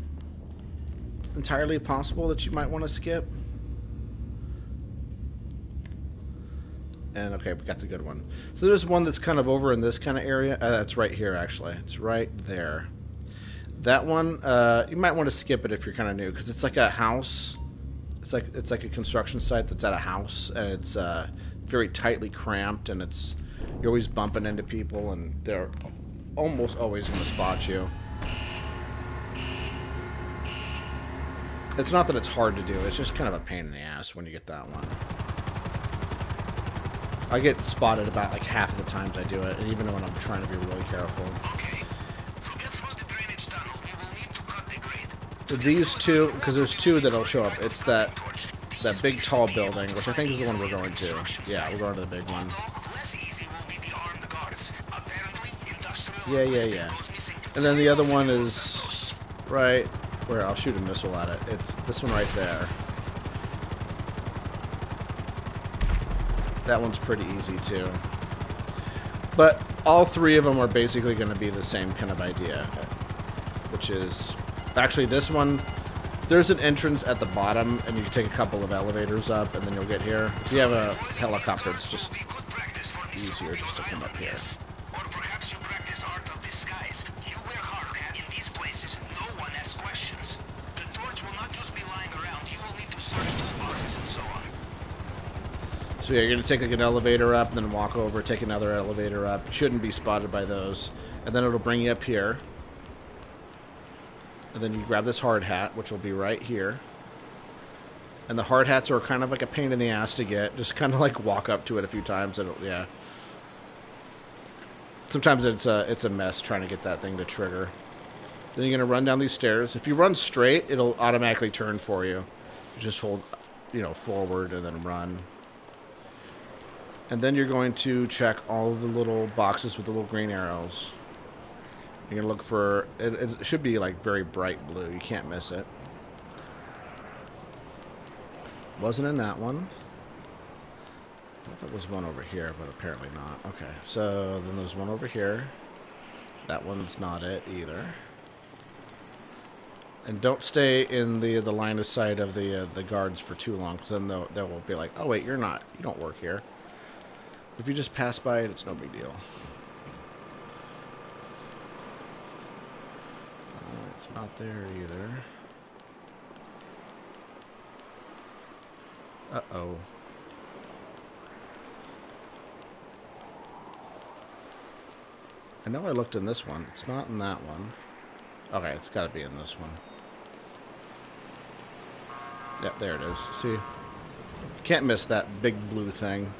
entirely possible that you might want to skip. And okay, we got the good one. So there's one that's kind of over in this kind of area. That's right here, actually. It's right there. That one, you might want to skip it if you're kind of new, because it's like a house. It's like a construction site that's at a house, and it's very tightly cramped, and you're always bumping into people, and they're almost always going to spot you. It's not that it's hard to do. It's just kind of a pain in the ass when you get that one. I get spotted about like half of the times I do it, and even when I'm trying to be really careful. Okay. To get through the drainage tunnel, we will need to cut the grade. These two, because there's two that'll show up. It's that big tall building, which I think is the one we're going to. Yeah, we're going to the big one. Yeah. And then the other one is right where I'll shoot a missile at it. It's this one right there. That one's pretty easy too. But all three of them are basically going to be the same kind of idea, which is actually this one. There's an entrance at the bottom, and you can take a couple of elevators up, and then you'll get here. If you have a helicopter, it's just easier just to come up here. Or perhaps you practice art of disguise. You wear hard hat in these places. No one asks questions. The torch will not just be lying around. You will need to search toolboxes and so on. So yeah, you're going to take like an elevator up, and then walk over, take another elevator up. You shouldn't be spotted by those. And then it'll bring you up here. And then you grab this hard hat, which will be right here. And the hard hats are kind of like a pain in the ass to get. Just kind of like walk up to it a few times, and yeah. Sometimes it's a mess trying to get that thing to trigger. Then you're gonna run down these stairs. If you run straight, it'll automatically turn for you. You just hold, forward and then run. And then you're going to check all of the little boxes with the little green arrows. You're going to look for... It should be, like, very bright blue. You can't miss it. Wasn't in that one. I thought there was one over here, but apparently not. Okay, so then there's one over here. That one's not it either. And don't stay in the line of sight of the guards for too long, because then they will be like, oh, wait, you don't work here. If you just pass by it, it's no big deal. It's not there either. Uh-oh. I know I looked in this one. It's not in that one. Okay, it's got to be in this one. Yep, there it is. See? Can't miss that big blue thing.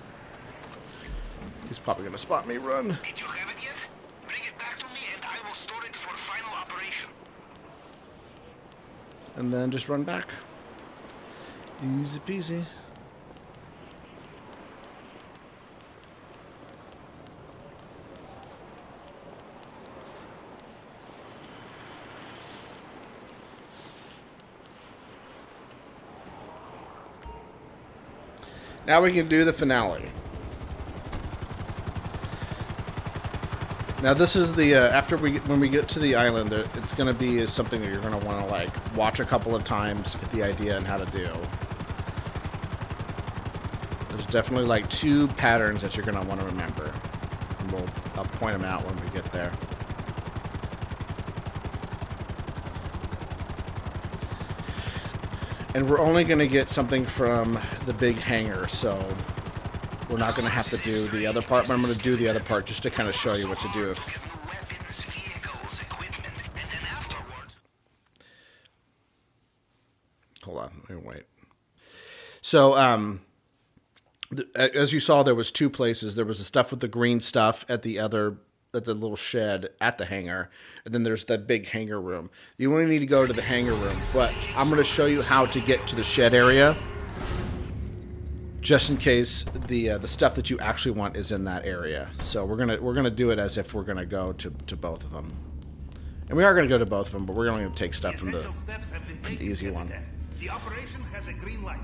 He's probably going to spot me. Run. Did you have it yet? Bring it back to me and I will store it for final operation. And then just run back. Easy peasy. Now we can do the finale. Now this is the when we get to the island, it's going to be something that you're going to want to like watch a couple of times, get the idea and how to do. There's definitely like two patterns that you're going to want to remember, and I'll point them out when we get there. And we're only going to get something from the big hangar, so we're not going to have to do the other part, but I'm going to do the other part just to kind of show you what to do. Hold on, let me wait. So, as you saw, there was two places. There was the stuff with the green stuff at the little shed at the hangar, and then there's that big hangar room. You only need to go to the hangar room, but I'm going to show you how to get to the shed area, just in case the stuff that you actually want is in that area. So we're gonna do it as if we're gonna go to both of them, and we are gonna go to both of them, but we're only gonna take stuff from the easy one. The operation has a green light.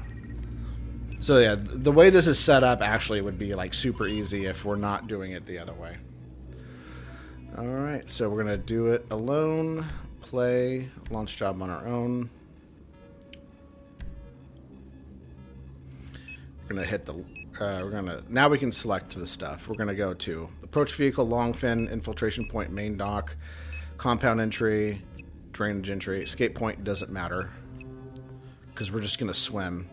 So yeah, the way this is set up actually would be like super easy if we're not doing it the other way. Alright, so we're going to do it alone. Play. Launch job on our own. We're going to hit the... now we can select the stuff. We're going to go to approach vehicle, long fin, infiltration point, main dock, compound entry, drainage entry. Escape point doesn't matter because we're just going to swim.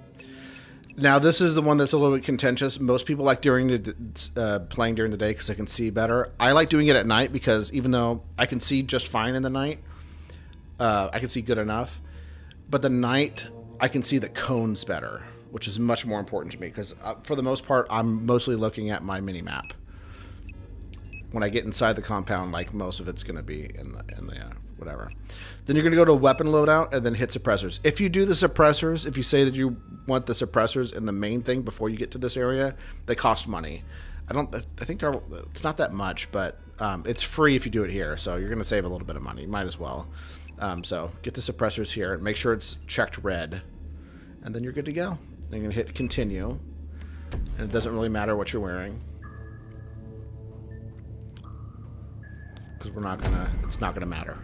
Now this is the one that's a little bit contentious. Most people like playing during the day because they can see better. I like doing it at night because even though I can see just fine in the night, I can see good enough. But the night I can see the cones better, which is much more important to me because for the most part, I'm mostly looking at my mini map. When I get inside the compound, like most of it's going to be in the whatever. Then you're going to go to weapon loadout and then hit suppressors. If you do the suppressors, if you say that you want the suppressors in the main thing before you get to this area, they cost money. I think it's not that much, but it's free if you do it here. So you're going to save a little bit of money. You might as well. So get the suppressors here and make sure it's checked red. And then you're good to go. Then you're going to hit continue. And it doesn't really matter what you're wearing. Because it's not gonna matter.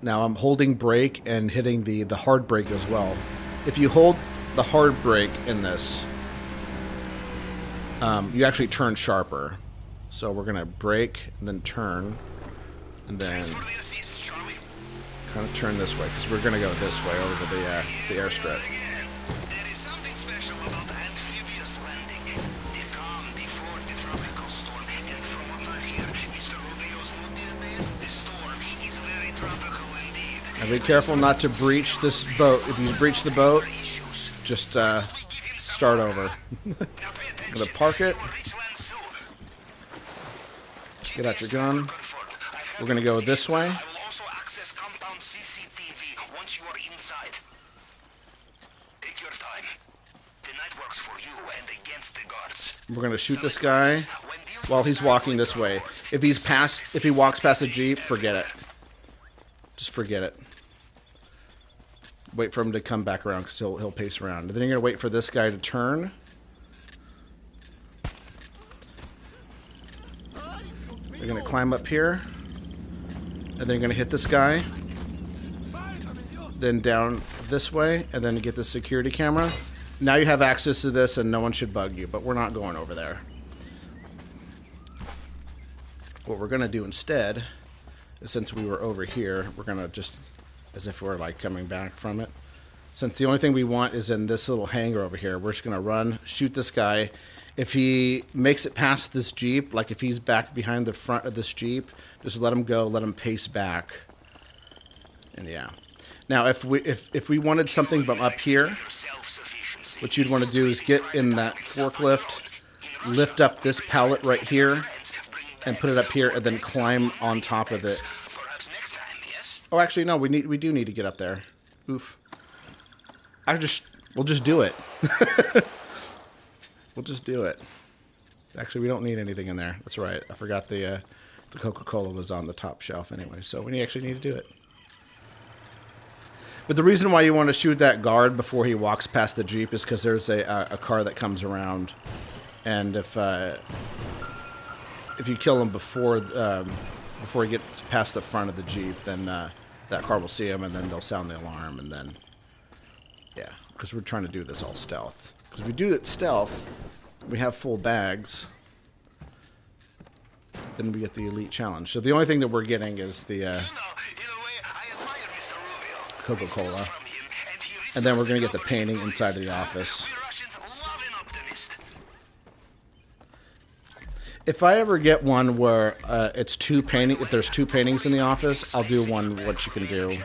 Now I'm holding brake and hitting the hard brake as well. If you hold the hard brake in this, you actually turn sharper. So we're gonna brake and then turn, and then kind of turn this way because we're gonna go this way over to the airstrip. And be careful not to breach this boat. If you breach the boat, just start over. I'm going to park it. Get out your gun. We're going to go this way. We're going to shoot this guy while he's walking this way. If he walks past a Jeep, forget it. Just forget it. Wait for him to come back around because he'll pace around. And then you're going to wait for this guy to turn. You're going to climb up here. And then you're going to hit this guy. Then down this way. And then you get the security camera. Now you have access to this and no one should bug you. But we're not going over there. What we're going to do instead, since we were over here, we're going to just, as if we're like coming back from it. Since the only thing we want is in this little hangar over here, we're just going to run, shoot this guy. If he makes it past this Jeep, like if he's back behind the front of this Jeep, just let him go, let him pace back. And yeah. Now, if we wanted something from up here, what you'd want to do is get in that forklift, lift up this pallet right here, and put it up here, and then climb on top of it. Oh, actually, no. We do need to get up there. Oof. We'll just do it. We'll just do it. Actually, we don't need anything in there. That's right. I forgot the Coca-Cola was on the top shelf anyway, so we actually need to do it. But the reason why you want to shoot that guard before he walks past the Jeep is because there's a car that comes around, and if you kill him before he gets past the front of the Jeep, then that car will see him, and then they'll sound the alarm, and then, yeah, because we're trying to do this all stealth. Because if we do it stealth, we have full bags, then we get the elite challenge. So the only thing that we're getting is the Coca-Cola, and then we're going to get the painting inside of the office. If I ever get one where it's two painting, if there's two paintings in the office, I'll do one what you can do.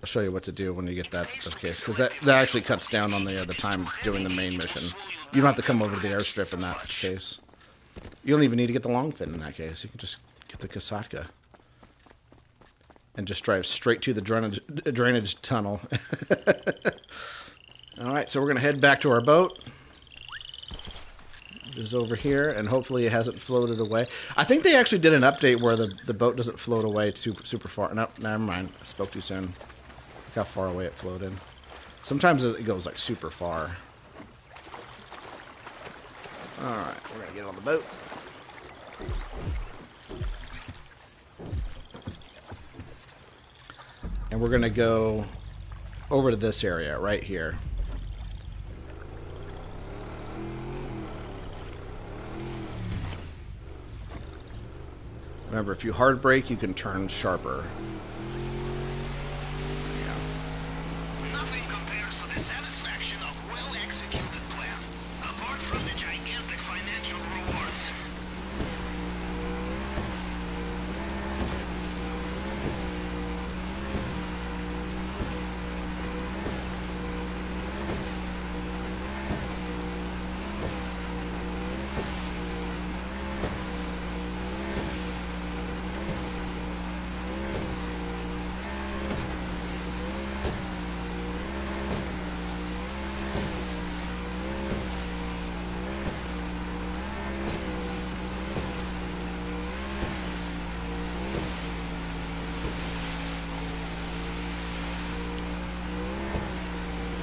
I'll show you what to do when you get that case, because that actually cuts down on the time doing the main mission. You don't have to come over to the airstrip in that case. You don't even need to get the long fin in that case. You can just get the Kasatka and just drive straight to the drainage tunnel. Alright, so we're going to head back to our boat. It is over here, and hopefully it hasn't floated away. I think they actually did an update where the boat doesn't float away super far. No, never mind. I spoke too soon. Look how far away it floated. Sometimes it goes like super far. Alright, we're gonna get on the boat. And we're gonna go over to this area right here. Remember, if you hard brake, you can turn sharper. Nothing compares to the satisfaction of well-executed plan, apart from the gigantic financial rewards.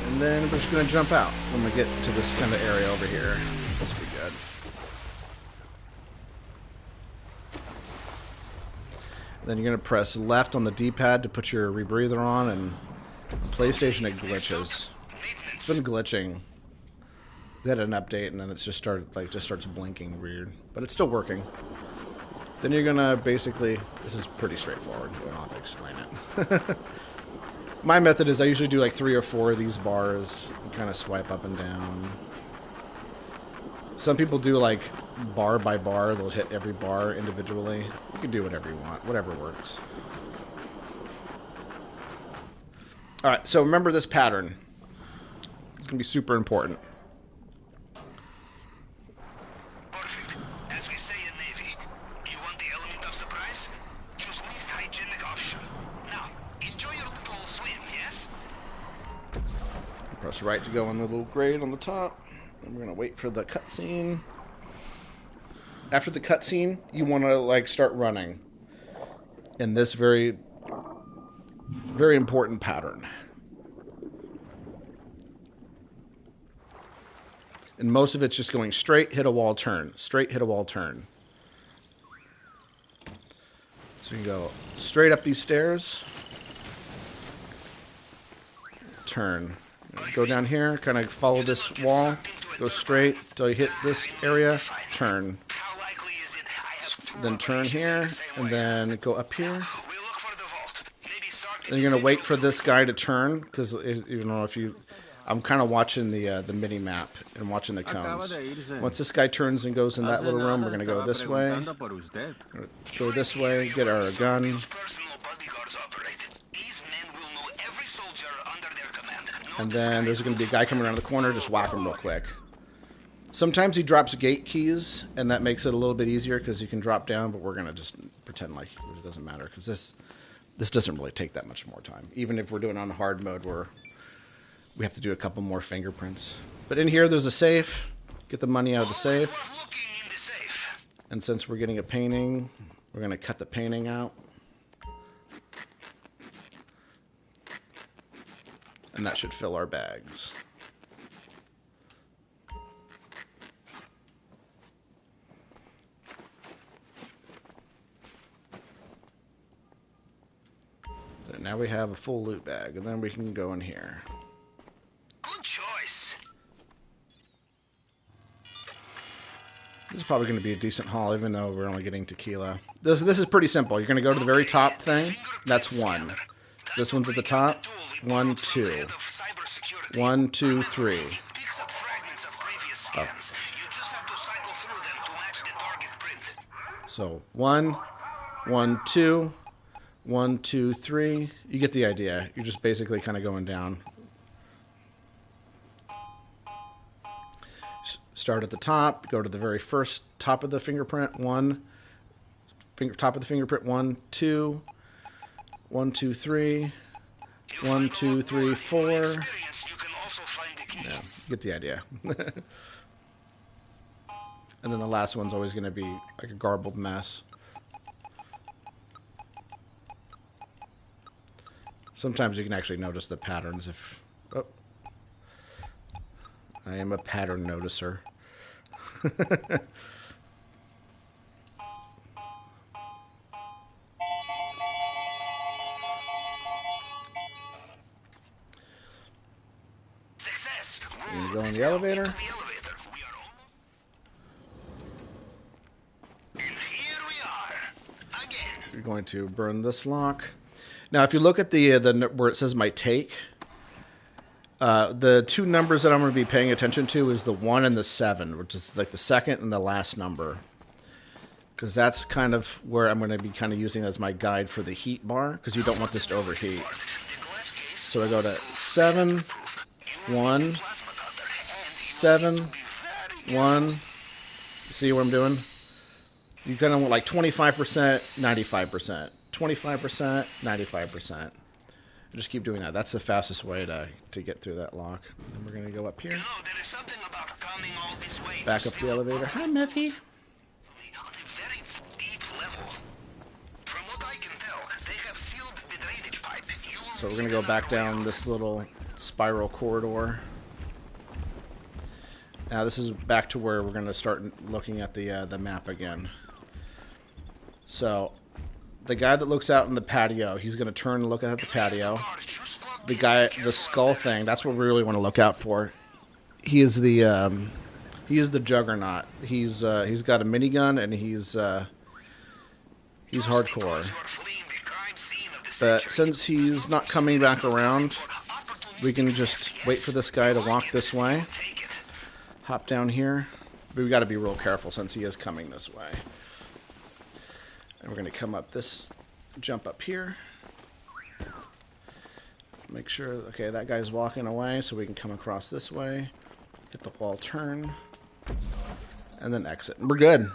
And then we're just going to jump out when we get to this kind of area over here. This will be good. Then you're going to press left on the D-pad to put your rebreather on, and PlayStation, it glitches. It's been glitching. They had an update, and then it's just starts blinking weird, but it's still working. Then you're gonna basically, this is pretty straightforward. You don't have to explain it. My method is I usually do like 3 or 4 of these bars and kind of swipe up and down. Some people do like bar by bar. They'll hit every bar individually. You can do whatever you want, whatever works. All right, so remember this pattern. It's gonna be super important. Perfect. As we say in Navy, you want the element of surprise? Choose least hygienic option. Now, enjoy your little swim, yes? Press right to go on the little grade on the top. And we're gonna wait for the cutscene. After the cutscene, you want to like start running in this very, very important pattern. And most of it's just going straight, hit a wall, turn. Straight, hit a wall, turn. So you can go straight up these stairs. Turn. Go down here, kind of follow this wall. Go straight till you hit this area. Turn. Then turn here, and then go up here. And you're going to wait for this guy to turn, because, you know, if you... I'm kind of watching the mini map and watching the cones. Once this guy turns and goes in that little room, we're gonna go this way. Go this way, get our gun. And then there's gonna be a guy coming around the corner, just whack him real quick. Sometimes he drops gate keys, and that makes it a little bit easier because you can drop down, but we're gonna just pretend like it doesn't matter, because this doesn't really take that much more time. Even if we're doing it on hard mode, we have to do a couple more fingerprints. But in here, there's a safe. Get the money out of the safe. And since we're getting a painting, we're going to cut the painting out. And that should fill our bags. So now we have a full loot bag, and then we can go in here. Good choice. This is probably going to be a decent haul, even though we're only getting tequila. This is pretty simple. You're going to go to the very top thing. That's 1. This one's at the top. 1, 2. 1, 2, 3. Up. So 1, 1, 2, 1, 2, 3. You get the idea. You're just basically kind of going down. Start at the top, go to the very first top of the fingerprint, 1, top of the fingerprint, 1, 2, 1, 2, 3, 1, 2, 3, 4. Yeah, get the idea. And then the last one's always going to be like a garbled mess. Sometimes you can actually notice the patterns if... Oh. I am a pattern noticer. Success. You go in the elevator. To the elevator. We are almost. And here we are. Again. You're going to burn this lock. Now, if you look at the where it says my take, the two numbers that I'm going to be paying attention to is the 1 and the 7, which is like the second and the last number. Because that's kind of where I'm going to be kind of using as my guide for the heat bar, because you don't want this to overheat. So I go to 7, 1, 7, 1. See what I'm doing? You kind of want like 25%, 95%. 25%, 95%. Just keep doing that. That's the fastest way to get through that lock. And we're going to go up here. You know, there is something about coming all this way. Back up the elevator. Hi, Murphy. On a very deep level. From what I can tell, they have sealed the drainage pipe. So we're going to go back down this little spiral corridor. Now this is back to where we're going to start looking at the map again. So the guy that looks out in the patio, he's going to turn and look at the patio. The guy, the skull thing, that's what we really want to look out for. He is the juggernaut. He's got a minigun and he's hardcore. But since he's not coming back around, we can just wait for this guy to walk this way. Hop down here. But we got to be real careful since he is coming this way. And we're going to come up this, jump up here. Make sure, okay, that guy's walking away, so we can come across this way. Hit the wall, turn, and then exit. And we're good.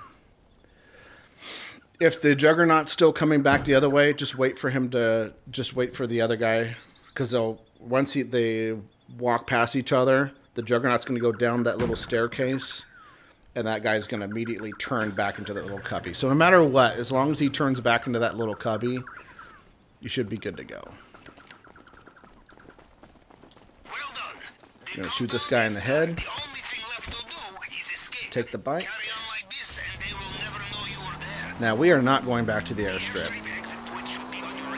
If the Juggernaut's still coming back the other way, just wait for him to, just wait for the other guy. Because once they walk past each other, the Juggernaut's going to go down that little staircase. And that guy's going to immediately turn back into that little cubby. So no matter what, as long as he turns back into that little cubby, you should be good to go. Well done. You're going to shoot this guy in the head. Take the bite. Now, we are not going back to the airstrip.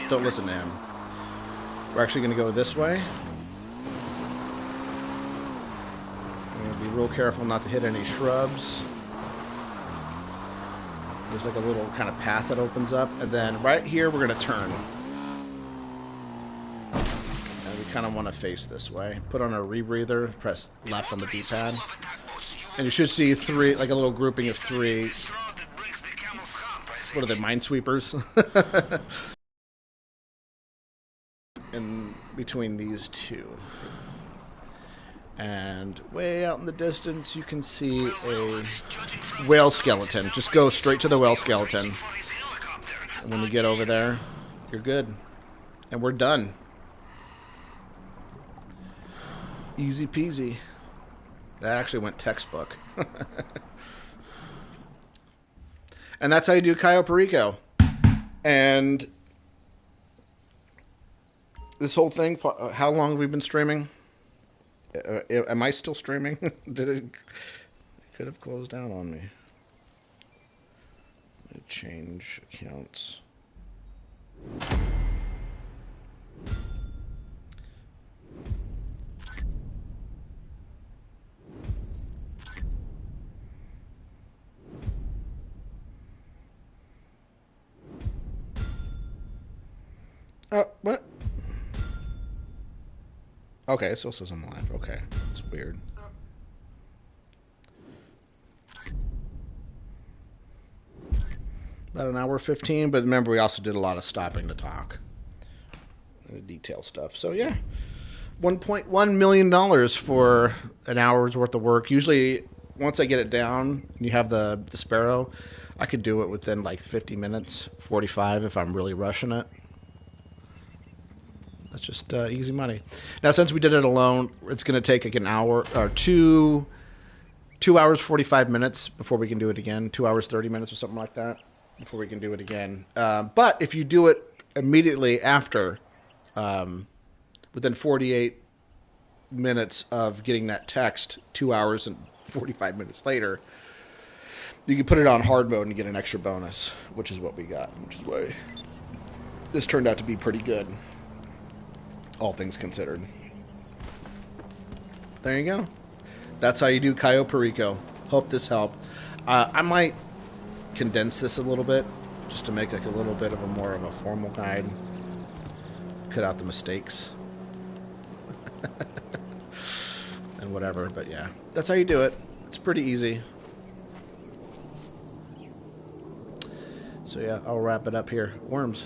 Don't listen to him. We're actually going to go this way. Be real careful not to hit any shrubs. There's like a little kind of path that opens up, and then right here we're going to turn. And we kind of want to face this way. Put on a rebreather, press left on the D-pad. And you should see three, like a little grouping of three. What are they, minesweepers? In between these two. And way out in the distance, you can see a whale skeleton. Just go straight to the whale skeleton. And when you get over there, you're good. And we're done. Easy peasy. That actually went textbook. And that's how you do Cayo Perico. And this whole thing, how long have we been streaming? Am I still streaming? It could have closed down on me. Change accounts. Oh, what? Okay, it still says I'm live. Okay, that's weird. About an hour 15, but remember we also did a lot of stopping to talk. Detail stuff. So yeah, $1.1 million for an hour's worth of work. Usually, once I get it down, and you have the Sparrow, I could do it within like 50 minutes, 45 if I'm really rushing it. That's just easy money. Now, since we did it alone, it's going to take like an hour or 2 hours 45 minutes before we can do it again. 2 hours 30 minutes or something like that before we can do it again. But if you do it immediately after, within 48 minutes of getting that text, 2 hours and 45 minutes later, You can put it on hard mode and get an extra bonus, which is what we got, which is why this turned out to be pretty good, all things considered. There you go. That's how you do Cayo Perico. Hope this helped. I might condense this a little bit, just to make like a little bit of a more of a formal guide. Cut out the mistakes. And whatever, but yeah. That's how you do it. It's pretty easy. So yeah, I'll wrap it up here. Worms.